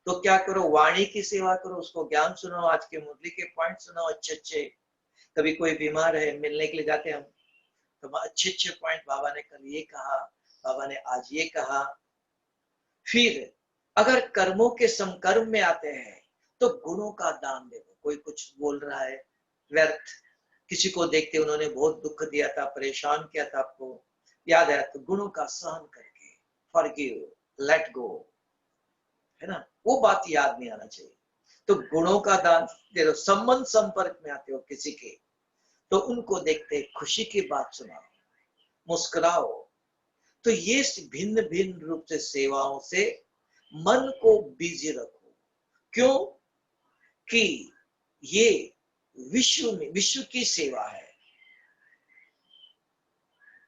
तो क्या करो, वाणी की सेवा करो, उसको ज्ञान सुनाओ, आज के मुरली के पॉइंट सुनाओ अच्छे अच्छे। कभी कोई बीमार है, मिलने के लिए जाते हम तो अच्छे अच्छे पॉइंट बाबा ने कल ये कहा, बाबा ने आज ये कहा। फिर अगर कर्मों के समकर्म में आते हैं तो गुणों का दान दे दो। कोई कुछ बोल रहा है व्यर्थ, किसी को देखते उन्होंने बहुत दुख दिया था, परेशान किया था, आपको याद है, तो गुणों का सहन करके फॉरगिव, लेट गो, है ना। वो बात याद नहीं आना चाहिए, तो गुणों का दान दे दो। संबंध संपर्क में आते हो किसी के तो उनको देखते खुशी की बात सुनाओ, मुस्कुराओ। तो ये भिन्न भिन्न रूप से सेवाओं से मन को बिजी रखो। क्यों? कि ये विश्व में, विश्व की सेवा है,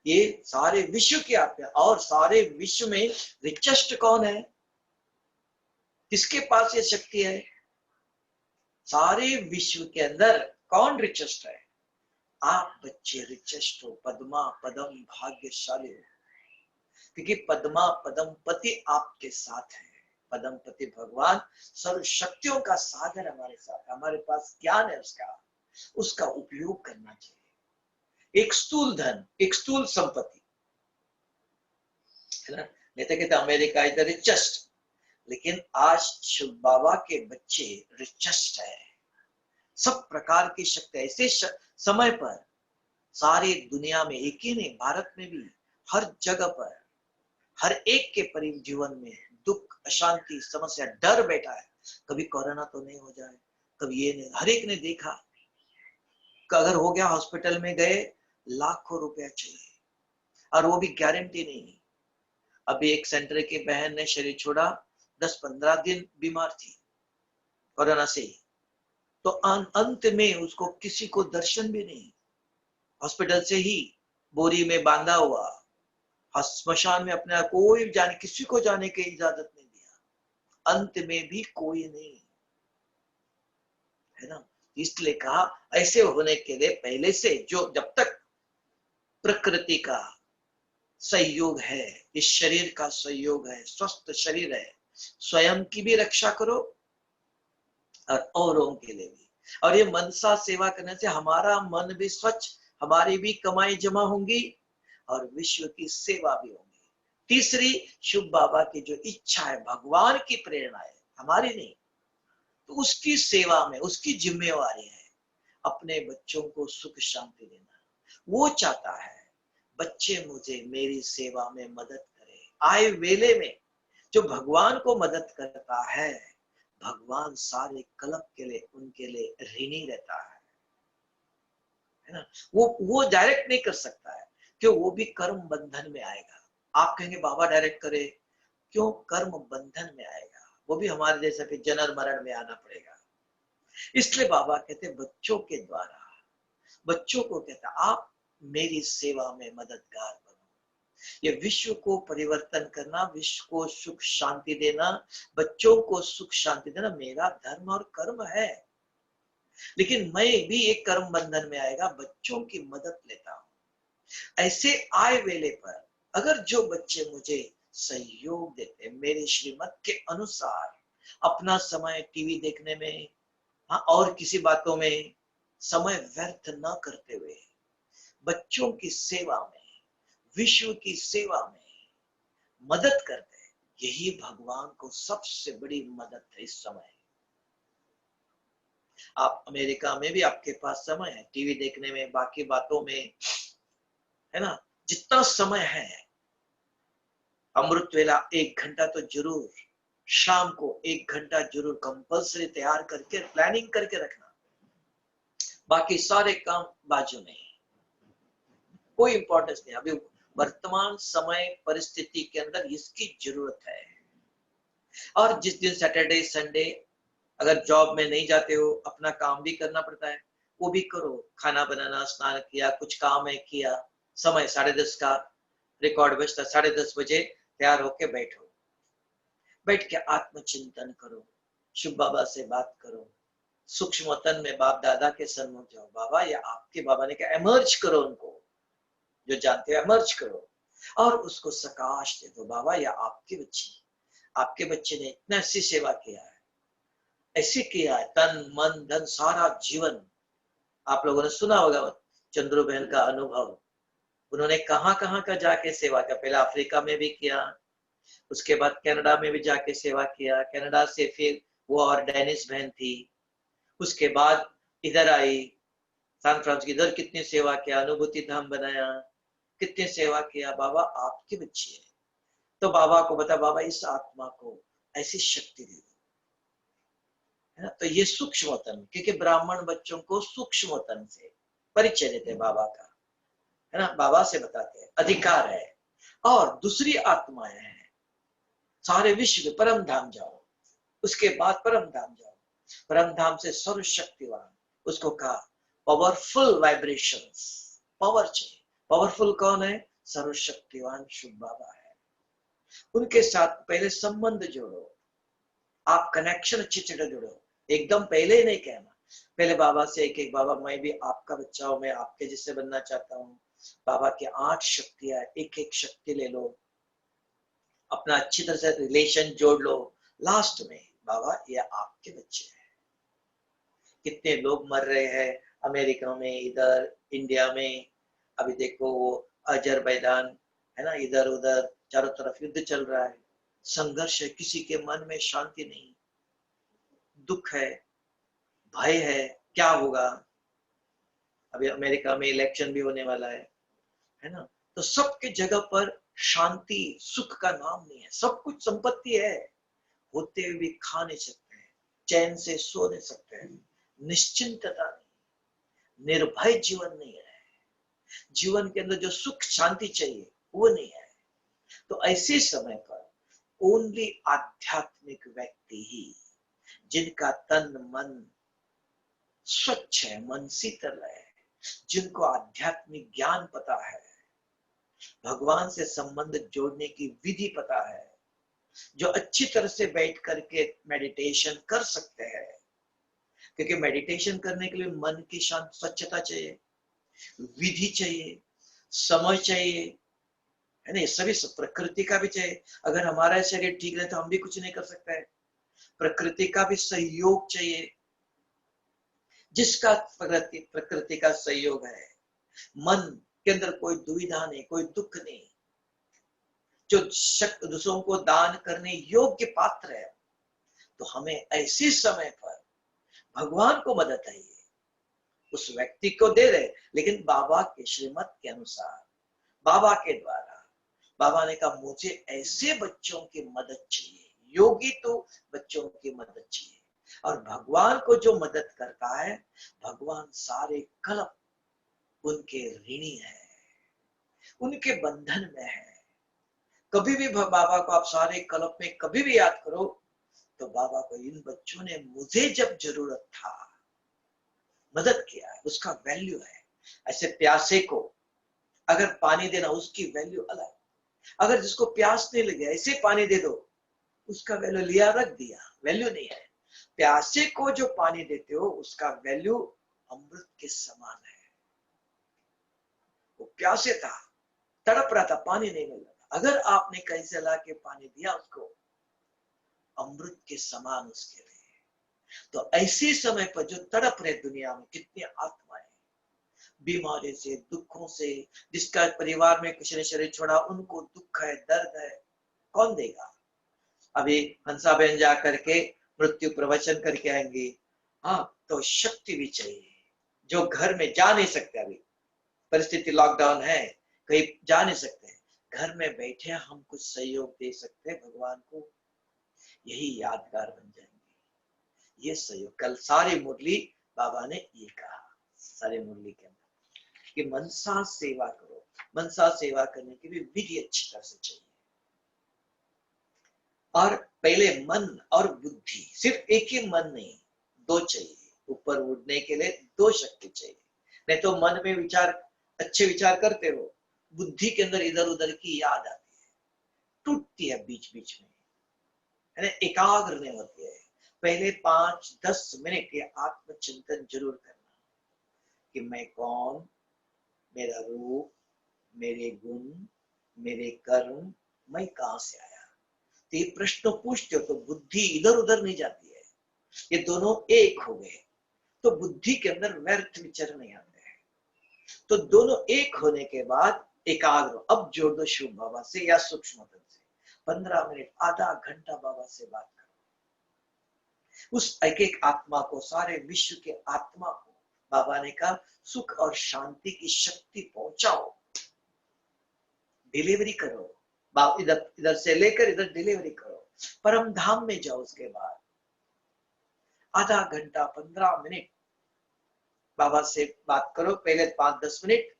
ये सारे विश्व की आत्मा। और सारे विश्व में रिचेस्ट कौन है? किसके पास ये शक्ति है? सारे विश्व के अंदर कौन रिचेस्ट है? आप बच्चे रिचेस्ट हो, पद्मा पदम भाग्यशाली हो, क्योंकि पद्मा पदम पति आपके साथ है। पदम पति भगवान सर्व शक्तियों का सागर हमारे साथ, हमारे पास ज्ञान है, उसका उपयोग करना चाहिए। एक स्थूल धन, एक स्थूल संपत्ति है ना, नहीं तो कहते अमेरिका इज द रिचेस्ट, लेकिन आज शिव बाबा के बच्चे रिचेस्ट है। सब प्रकार की शक्ति ऐसे समय पर सारी दुनिया में, एक ही नहीं, भारत में भी हर जगह पर, हर एक के जीवन में दुख, अशांति, समस्या, डर बैठा है। कभी कोरोना तो नहीं हो जाए, कभी ये नहीं। हर एक ने देखा, अगर हो गया हॉस्पिटल में गए, लाखों रुपया चाहिए, और वो भी गारंटी नहीं। अभी एक सेंटर की बहन ने शरीर छोड़ा, 10-15 दिन बीमार थी कोरोना से ही, तो अंत में उसको किसी को दर्शन भी नहीं, हॉस्पिटल से ही बोरी में बांधा हुआ, स्मशान में अपने, कोई जाने, किसी को जाने की इजाजत नहीं दिया, अंत में भी कोई नहीं, है ना। इसलिए कहा ऐसे होने के लिए पहले से जो, जब तक प्रकृति का सहयोग है, इस शरीर का सहयोग है, स्वस्थ शरीर है, स्वयं की भी रक्षा करो और औरों के लिए भी। और ये मनसा सेवा करने से हमारा मन भी स्वच्छ, हमारी भी कमाई जमा होंगी और विश्व की सेवा भी होगी। तीसरी, शिव बाबा की जो इच्छा है, भगवान की प्रेरणा है, हमारी नहीं, तो उसकी सेवा में उसकी जिम्मेवारी है अपने बच्चों को सुख शांति देना। वो चाहता है बच्चे मुझे मेरी सेवा में मदद करें। आए वेले में जो भगवान को मदद करता है, भगवान सारे कल्प के लिए उनके लिए ऋणी रहता है ना। वो डायरेक्ट नहीं कर सकता है, क्यों? वो भी कर्म बंधन में आएगा। आप कहेंगे बाबा डायरेक्ट करे, क्यों? कर्म बंधन में आएगा, वो भी हमारे जैसा फिर जन्म मरण में आना पड़ेगा। इसलिए बाबा कहते बच्चों के द्वारा, बच्चों को कहता आप मेरी सेवा में मददगार बनो। ये विश्व को परिवर्तन करना, विश्व को सुख शांति देना, बच्चों को सुख शांति देना मेरा धर्म और कर्म है। लेकिन मैं भी एक कर्म बंधन में आएगा, बच्चों की मदद लेता हूं। ऐसे आए वेले पर अगर जो बच्चे मुझे सहयोग देते, मेरे श्रीमत के अनुसार अपना समय टीवी देखने में, हाँ, और किसी बातों में समय व्यर्थ न करते हुए बच्चों की सेवा में, विश्व की सेवा में मदद करते हैं, यही भगवान को सबसे बड़ी मदद है इस समय। आप अमेरिका में भी आपके पास समय है टीवी देखने में, बाकी बातों में, है ना, जितना समय है अमृत वेला 1 घंटा तो जरूर, शाम को 1 घंटा जरूर कंपल्सरी तैयार करके प्लानिंग करके रखना। बाकी सारे काम बाजू में, कोई इंपॉर्टेंस नहीं। अभी वर्तमान समय परिस्थिति के अंदर इसकी जरूरत है। और जिस दिन सैटरडे संडे अगर जॉब में नहीं जाते हो, अपना काम भी करना पड़ता है, वो भी करो। खाना बनाना, स्नान किया, कुछ काम है किया, समय 10:30 का रिकॉर्ड बजता, 10:30 बजे तैयार होके बैठो, बैठ के आत्मचिंतन करो, शिव बाबा से बात करो, सूक्ष्म वतन में बाप दादा के सन्मुख जाओ, बाबा या आपके बाबा ने क्या, एमर्ज करो, उनको जो जानते हो एमर्ज करो और उसको सकाश दे दो। बाबा या आपके बच्चे ने इतना ऐसी सेवा किया है, ऐसे किया है, तन मन धन सारा जीवन। आप लोगों ने सुना होगा चंद्रू बहन का अनुभव, उन्होंने कहां कहां का जाके सेवा किया। पहले अफ्रीका में भी किया, उसके बाद कनाडा में भी जाके सेवा किया, कनाडा से फिर वो और डेनिस बहन थी, उसके बाद इधर आई सैन फ्रांसिस्को, इधर कितनी सेवा किया, अनुभूति धाम बनाया, कितनी सेवा किया। बाबा आपके बच्चे है, तो बाबा को बता, बाबा इस आत्मा को ऐसी शक्ति दे दो, है ना। तो ये सूक्ष्म वतन, क्योंकि ब्राह्मण बच्चों को सूक्ष्म वतन से परिचय देते बाबा का, है ना, बाबा से बताते हैं, अधिकार है। और दूसरी आत्माएं हैं, सारे विश्व के परम धाम जाओ, उसके बाद परम धाम जाओ, परम धाम से सर्वशक्तिवान, उसको कहा पावरफुल वाइब्रेशंस, पावर चाहिए। पावरफुल कौन है? सर्वशक्तिवान शिव बाबा है। उनके साथ पहले संबंध जोड़ो, आप कनेक्शन अच्छी तरह जोड़ो। एकदम पहले ही नहीं कहना, पहले बाबा से एक बाबा मैं भी आपका बच्चा हूं, मैं आपके जैसे बनना चाहता हूँ। बाबा की 8 शक्तियां, एक एक शक्ति ले लो, अपना अच्छी तरह से रिलेशन जोड़ लो। लास्ट में बाबा ये आपके बच्चे हैं। कितने लोग मर रहे हैं अमेरिका में, इधर इंडिया में, अभी देखो वो अजरबैजान, है ना, इधर उधर चारों तरफ युद्ध चल रहा है, संघर्ष है, किसी के मन में शांति नहीं, दुख है, भय है, क्या होगा। अभी अमेरिका में इलेक्शन भी होने वाला है ना। तो सबके जगह पर शांति सुख का नाम नहीं है। सब कुछ संपत्ति है, होते हुए भी खा नहीं सकते हैं, चैन से सो नहीं सकते हैं, निश्चिंतता नहीं, निर्भय जीवन नहीं है, जीवन के अंदर जो सुख शांति चाहिए वो नहीं है। तो ऐसे समय पर ओनली आध्यात्मिक व्यक्ति ही, जिनका तन मन स्वच्छ है, मन शीतल है, जिनको आध्यात्मिक ज्ञान पता है, भगवान से संबंध जोड़ने की विधि पता है, जो अच्छी तरह से बैठ करके मेडिटेशन कर सकते हैं। क्योंकि मेडिटेशन करने के लिए मन की शांत स्वच्छता चाहिए, विधि चाहिए, समय चाहिए, है ना। ये सभी प्रकृति का भी चाहिए। अगर हमारा शरीर ठीक रहे तो हम भी कुछ नहीं कर सकते हैं। प्रकृति का भी सहयोग चाहिए, जिसका प्रकृति का सहयोग है, मन के अंदर कोई दुविधा नहीं, कोई दुख नहीं, जो दूसरों को दान करने योग्य पात्र है, तो हमें ऐसे समय पर भगवान को मदद चाहिए, उस व्यक्ति को दे रहे, लेकिन बाबा के श्रीमत के अनुसार, बाबा के द्वारा। बाबा ने कहा मुझे ऐसे बच्चों की मदद चाहिए, योगी तो बच्चों की मदद चाहिए। और भगवान को जो मदद करता है, भगवान सारे कल्प उनके ऋणी है, उनके बंधन में है। कभी भी बाबा को आप सारे कल्प में कभी भी याद करो, तो बाबा को इन बच्चों ने मुझे जब जरूरत था मदद किया है, उसका वैल्यू है। ऐसे प्यासे को अगर पानी देना, उसकी वैल्यू अलग। अगर जिसको प्यास नहीं लगे ऐसे पानी दे दो, उसका वैल्यू लिया रख दिया, वैल्यू नहीं है। प्यासे को जो पानी देते हो उसका वैल्यू अमृत के समान है। वो प्यासे था, तड़प रहा था, पानी नहीं मिल रहा था, अगर आपने कहीं से ला के पानी दिया उसको, अमृत के समान उसके लिए। तो ऐसे समय पर जो तड़प रहे दुनिया में कितनी आत्माएं, बीमारी से, दुखों से, जिसका परिवार में किसी ने शरीर छोड़ा, उनको दुख है, दर्द है, कौन देगा? अभी हंसाबेन जा करके मृत्यु प्रवचन करके आएंगे। हाँ, तो शक्ति भी चाहिए। जो घर में जा नहीं सकते, अभी परिस्थिति लॉकडाउन है, कहीं जा नहीं सकते, घर में बैठे हम कुछ सहयोग दे सकते हैं भगवान को, यही यादगार बन जाएंगे। ये सहयोग कल सारी मुरली बाबा ने ये कहा, सारी मुरली के अंदर कि मनसा सेवा करो। मनसा सेवा करने की भी विधि अच्छी तरह से चाहिए। और पहले मन और बुद्धि, सिर्फ एक ही मन नहीं, दो चाहिए। ऊपर उड़ने के लिए दो शक्ति चाहिए। नहीं तो मन में विचार, अच्छे विचार करते हो, बुद्धि के अंदर इधर उधर की याद आती है, टूटती है बीच बीच में, है ना, एकाग्र नहीं होती है। पहले 5-10 मिनट ये आत्मचिंतन जरूर करना कि मैं कौन, मेरा रूप, मेरे गुण, मेरे कर्म, मैं कहां से आया। तो ये प्रश्न पूछते हो तो बुद्धि इधर उधर नहीं जाती है, ये दोनों एक हो गए तो बुद्धि के अंदर व्यर्थ विचार नहीं आते हैं। तो दोनों एक होने के बाद एकाग्र, अब जोड़ दो शिव बाबा से या सूक्ष्म से 15 मिनट, आधा घंटा बाबा से बात करो। उस एक एक आत्मा को, सारे विश्व के आत्मा को बाबा ने कहा सुख और शांति की शक्ति पहुंचाओ, डिलीवरी करो। इधर इधर से लेकर इधर डिलीवरी करो, परम धाम में जाओ। उसके बाद आधा घंटा 15 मिनट बाबा से बात करो, पहले 5-10 मिनट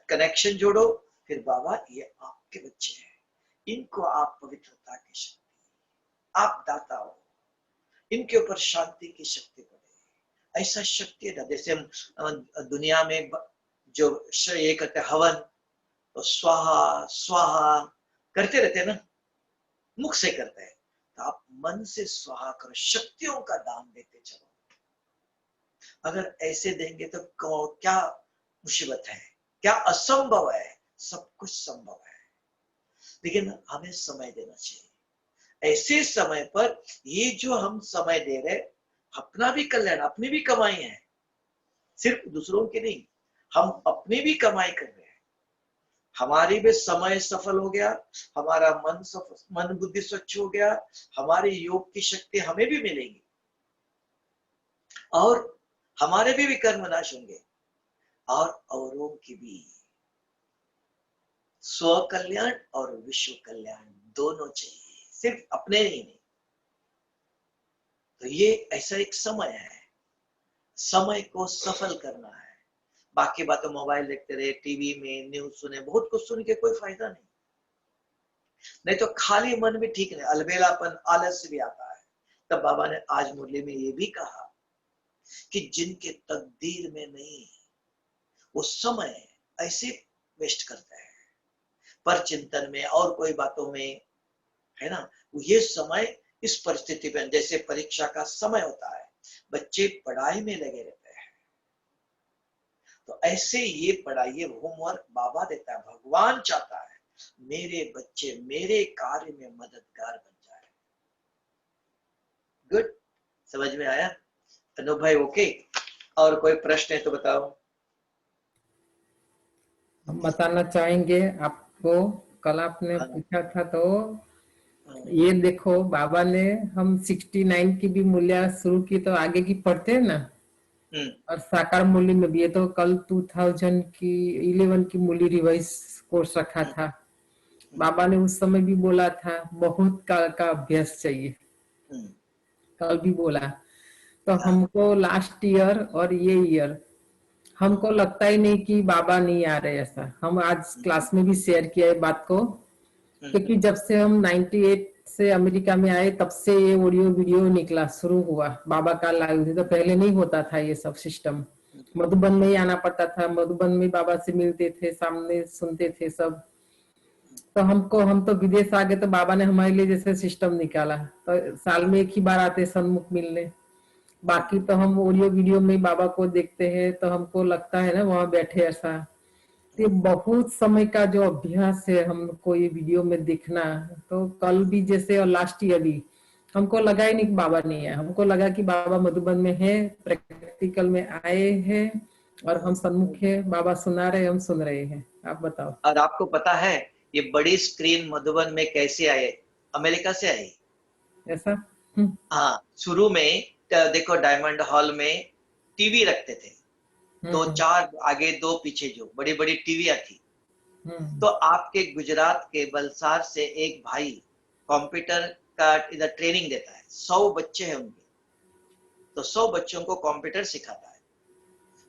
कनेक्शन जोड़ो, फिर बाबा ये आपके बच्चे हैं, इनको आप पवित्रता की शक्ति, आप दाता हो, इनके ऊपर शांति की शक्ति पड़े। ऐसा शक्ति है ना, जैसे हम दुनिया में जो ये करते हवन, तो स्वाहा स्वाहा करते रहते हैं ना, मुख से करते हैं, तो आप मन से स्वाहा करो, शक्तियों का दान देते चलो। अगर ऐसे देंगे तो क्या मुसीबत है, क्या असंभव है, सब कुछ संभव है। लेकिन हमें समय देना चाहिए। ऐसे समय पर ये जो हम समय दे रहे, अपना भी कल्याण, अपनी भी कमाई है, सिर्फ दूसरों की नहीं, हम अपनी भी कमाई कर रहे हैं। हमारी भी समय सफल हो गया, हमारा मन बुद्धि स्वच्छ हो गया, हमारे योग की शक्ति हमें भी मिलेगी, और हमारे भी कर्म नाश होंगे, और औरों की भी। स्व कल्याण और विश्व कल्याण दोनों चाहिए, सिर्फ अपने ही नहीं। तो ये ऐसा एक समय है, समय को सफल करना है। बाकी बातें मोबाइल देखते रहे, टीवी में न्यूज सुने, बहुत कुछ सुन के कोई फायदा नहीं। नहीं तो खाली मन भी ठीक नहीं, अलबेलापन, आलस्य भी आता है। तब बाबा ने आज मुरली में ये भी कहा कि जिनके तकदीर में नहीं, वो समय ऐसे वेस्ट करते हैं पर चिंतन में और कोई बातों में, है ना। ये समय इस परिस्थिति में, जैसे परीक्षा का समय होता है, बच्चे पढ़ाई में लगे रहते हैं, तो ऐसे ये पढ़ाई, ये होमवर्क बाबा देता है। भगवान चाहता है मेरे बच्चे मेरे कार्य में मददगार बन जाए। गुड, समझ में आया? अनु भाई ओके? और कोई प्रश्न है तो बताओ।
हम बताना चाहेंगे आपको, कल आपने पूछा था तो ये देखो, बाबा ने हम 69 की भी मूल्य शुरू की, तो आगे की पढ़ते हैं ना, और साकार मूल्य में भी। ये तो कल 2011 की मूल्य रिवाइज कोर्स रखा था। बाबा ने उस समय भी बोला था बहुत काल का अभ्यास चाहिए, कल भी बोला। तो हमको लास्ट ईयर और ये ईयर हमको लगता ही नहीं कि बाबा नहीं आ रहे, ऐसा हम आज क्लास में भी शेयर किया है बात को। क्योंकि जब से हम 98 से अमेरिका में आए, तब से ये ऑडियो वीडियो निकला, शुरू हुआ बाबा का लाइव। तो पहले नहीं होता था ये सब सिस्टम, मधुबन में ही आना पड़ता था, मधुबन में बाबा से मिलते थे, सामने सुनते थे सब। तो हम तो विदेश आ गए तो बाबा ने हमारे लिए जैसे सिस्टम निकाला, तो साल में एक ही बार आते सन्मुख मिलने। बाकी तो हम ऑडियो वीडियो में बाबा को देखते हैं, तो हमको लगता है ना वहां बैठे ऐसा। ये बहुत समय का जो अभ्यास है हमको ये वीडियो में देखना। तो कल भी जैसे और लास्ट ईयर भी हमको लगा ही नहीं कि बाबा नहीं है, हमको लगा कि बाबा मधुबन में है, प्रैक्टिकल में आए हैं और हम सन्मुख है, बाबा सुना रहे, हम सुन रहे हैं। आप बताओ।
और आपको पता है ये बड़ी स्क्रीन मधुबन में कैसे आए? अमेरिका से आई।
ऐसा।
हाँ, शुरू में देखो डायमंड हॉल में टीवी रखते थे, दो
हम्म
चार आगे दो पीछे, जो बड़ी बड़ी टीवियां थी।
हम्म
तो आपके गुजरात के वलसाड से एक भाई कंप्यूटर का इधर ट्रेनिंग देता है, 100 बच्चे हैं उनके, तो 100 बच्चों को कंप्यूटर सिखाता है।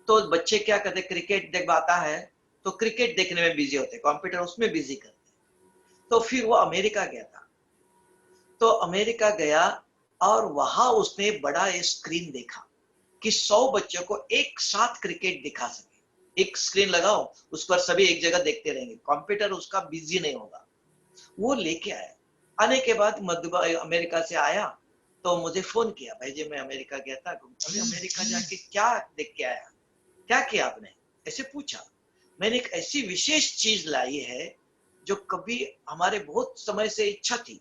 तो बच्चे क्या करते, क्रिकेट देख आता है तो क्रिकेट देखने में बिजी होते, कंप्यूटर उसमें बिजी करते। तो फिर वो अमेरिका गया था, तो अमेरिका गया और वहां उसने बड़ा स्क्रीन देखा कि 100 बच्चों को एक साथ क्रिकेट दिखा सके। एक स्क्रीन लगाओ, उस पर सभी एक जगह देखते रहेंगे, कंप्यूटर उसका बिजी नहीं होगा। वो लेके आया। आने के बाद अमेरिका से आया तो मुझे फोन किया, भाई जी मैं अमेरिका गया था, अभी अमेरिका जाके क्या देख के आया, क्या किया आपने, ऐसे पूछा। मैंने एक ऐसी विशेष चीज लाई है जो कभी हमारे बहुत समय से इच्छा थी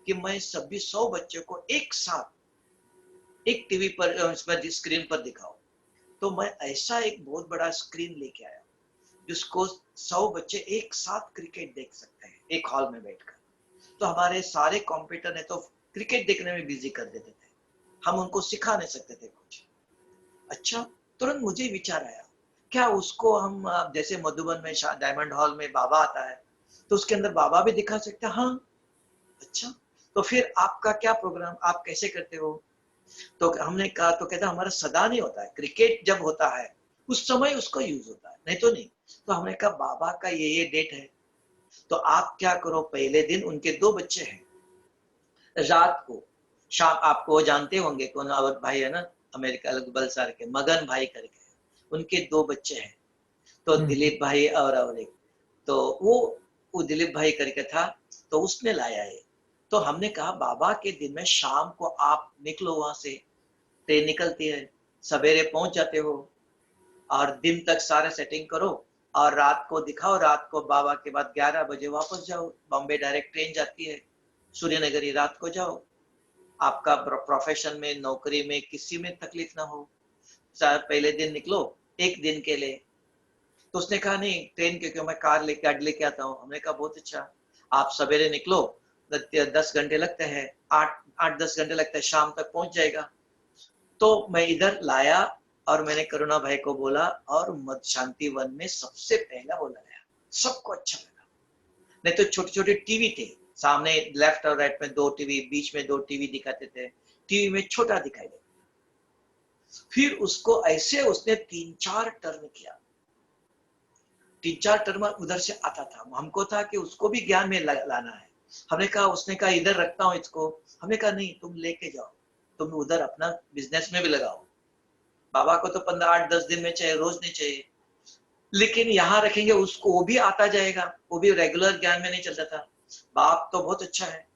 कि मैं सभी 100 बच्चों को एक साथ एक टीवी पर स्क्रीन पर दिखाओ। तो मैं ऐसा एक बहुत बड़ा स्क्रीन लेके आया जिसको 100 बच्चे एक साथ क्रिकेट देख सकते हैं एक हॉल में बैठकर। तो हमारे सारे कंप्यूटर ने तो क्रिकेट देखने में बिजी कर देते थे, हम उनको सिखा नहीं सकते थे कुछ। अच्छा, तुरंत मुझे विचार आया, क्या उसको हम जैसे मधुबन में डायमंड हॉल में बाबा आता है तो उसके अंदर बाबा भी दिखा सकते हैं? हाँ। अच्छा, तो फिर आपका क्या प्रोग्राम, आप कैसे करते हो? तो हमने कहा, तो कहता हमारा सदा नहीं होता है, क्रिकेट जब होता है उस समय उसको यूज होता है, नहीं तो नहीं। तो हमने कहा बाबा का ये डेट है, तो आप क्या करो, पहले दिन उनके 2 बच्चे हैं, रात को शाम, आपको जानते होंगे कौन अवध भाई है ना, अमेरिका बलसार के मगन भाई करके, उनके 2 बच्चे हैं, तो दिलीप भाई और एक, तो वो दिलीप भाई करके था, तो उसने लाया है। तो हमने कहा बाबा के दिन में शाम को आप निकलो, वहां से ट्रेन निकलती है, सवेरे पहुंच जाते हो और दिन तक सारे सेटिंग करो और रात को दिखाओ, रात को बाबा के बाद 11 बजे वापस जाओ, बॉम्बे डायरेक्ट ट्रेन जाती है, सूर्यनगरी रात को जाओ। आपका प्रोफेशन में, नौकरी में, किसी में तकलीफ ना हो, पहले दिन निकलो एक दिन के लिए। तो उसने कहा नहीं, ट्रेन क्योंकि मैं कार लेके आता हूँ। हमने कहा बहुत अच्छा, आप सवेरे निकलो, 10 घंटे लगते हैं, 8-10 घंटे लगता है, शाम तक पहुंच जाएगा। तो मैं इधर लाया और मैंने करुणा भाई को बोला और मद शांति वन में सबसे पहला वो लगाया, सबको अच्छा लगा। नहीं तो छोटे छोटे टीवी थे सामने, लेफ्ट और राइट में 2 टीवी, बीच में 2 टीवी दिखाते थे, टीवी में छोटा दिखाई देता। फिर उसको ऐसे उसने 3-4 टर्न किया, 3-4 टर्म उधर से आता था। हमको था कि उसको भी ज्ञान में लाना है। हमने कहा, उसने कहा इधर रखता हूँ इसको। हमने कहा नहीं, तुम लेके जाओ, तुम उधर अपना बिजनेस में भी लगाओ। बाबा को तो 15-8-10 दिन में चाहिए, रोज नहीं चाहिए, लेकिन यहाँ रखेंगे उसको, वो भी आता जाएगा, वो भी रेगुलर ज्ञान में नहीं चलता था। बाप तो बहुत अच्छा है,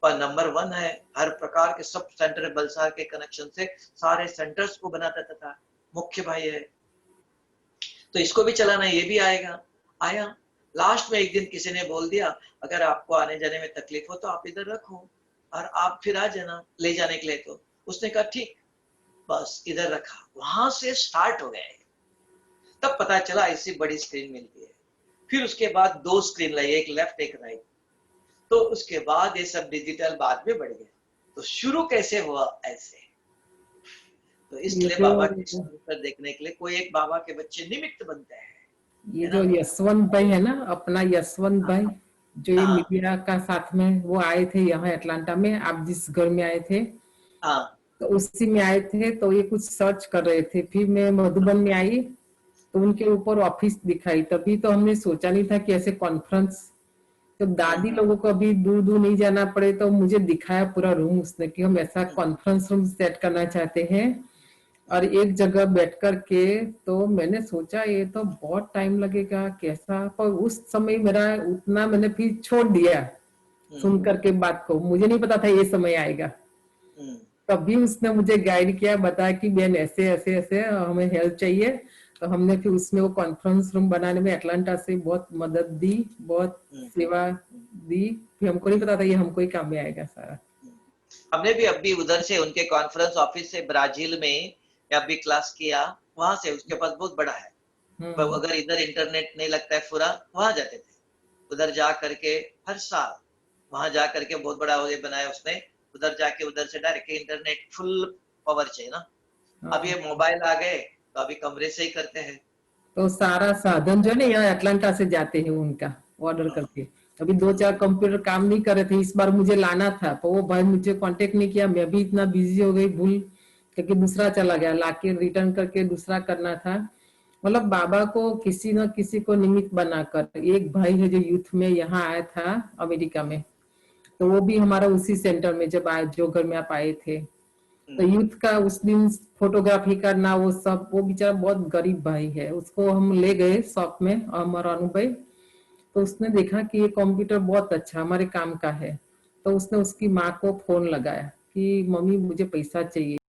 पर नंबर 1 है, हर प्रकार के सब सेंटर बलसार के कनेक्शन से सारे सेंटर्स को बनाता था, मुख्य भाई है, तो इसको भी चलाना, ये भी आएगा। आया। लास्ट में एक दिन किसी ने बोल दिया, अगर आपको आने जाने में तकलीफ हो तो आप इधर रखो और आप फिर आ जाना ले जाने के लिए। तो उसने कहा ठीक, बस इधर रखा। वहां से स्टार्ट हो गए, तब पता चला ऐसी बड़ी स्क्रीन मिलती है। फिर उसके बाद 2 स्क्रीन लाई, एक लेफ्ट एक राइट। तो उसके बाद ये सब डिजिटल बाद में बढ़ गया। तो शुरू कैसे हुआ ऐसे, तो
ये
इसलिए
जो
बाबा की स्क्रीन पर देखने के लिए कोई एक बाबा के बच्चे निमित्त बनते हैं,
ये
है
जो
ना?
यशवंत भाई है ना, अपना यशवंत भाई, जो ये
हाँ
मीडिया का साथ में वो आए थे यहाँ अटलांटा में, आप जिस घर में आए थे
हाँ
तो उसी में आए थे। तो ये कुछ सर्च कर रहे थे, फिर मैं मधुबन में आई तो उनके ऊपर ऑफिस दिखाई। तभी तो हमने सोचा नहीं था कि ऐसे कॉन्फ्रेंस, तो दादी लोगों को अभी दूर दूर नहीं जाना पड़े, तो मुझे दिखाया पूरा रूम उसने कि हम ऐसा कॉन्फ्रेंस रूम सेट करना चाहते हैं और एक जगह बैठ कर के तो मैंने सोचा ये तो बहुत टाइम लगेगा कैसा, पर उस समय मेरा उतना मैंने फिर छोड़ दिया सुन करके बात को, मुझे नहीं पता था ये समय आएगा। तभी उसने मुझे गाइड किया, बताया कि बहन ऐसे ऐसे ऐसे हमें हेल्प चाहिए, तो हमने फिर उसमें वो कॉन्फ्रेंस रूम बनाने में अटलांटा से बहुत मदद दी, बहुत सेवा दी। फिर हमको नहीं पता था ये हमको ही काम में आएगा सारा।
हमने भी अभी उधर से उनके कॉन्फ्रेंस ऑफिस से ब्राजील में अभी क्लास किया, वहां से उसके पास बहुत बड़ा है, पर अगर इधर इंटरनेट नहीं लगता है पूरा, वहां जाते थे, उधर जा करके हर साल वहां जा करके बहुत बड़ा ये बनाया उसने, उधर जाके उधर से डायरेक्ट इंटरनेट फुल पावर चाहिए ना। अब ये मोबाइल आ गए तो अभी कमरे से ही करते हैं।
तो सारा साधन जो है ना यहाँ अटलांटा से जाते हैं उनका ऑर्डर करके। अभी 2-4 कंप्यूटर काम नहीं कर रहे थे, इस बार मुझे लाना था, तो वो भाई मुझे कांटेक्ट नहीं किया, मैं भी इतना बिजी हो गई भूल करके दूसरा चला गया, लाके रिटर्न करके दूसरा करना था। मतलब बाबा को किसी न किसी को निमित्त बनाकर, एक भाई है जो यूथ में यहाँ आया था अमेरिका में, तो वो भी हमारा उसी सेंटर में जब आए, जो घर में आप आए थे, तो यूथ का उस दिन फोटोग्राफी करना वो सब, वो बेचारा बहुत गरीब भाई है, उसको हम ले गए शॉप में, हमारा अनुभव, तो उसने देखा कि ये कंप्यूटर बहुत अच्छा हमारे काम का है, तो उसने उसकी माँ को फोन लगाया कि मम्मी मुझे पैसा चाहिए।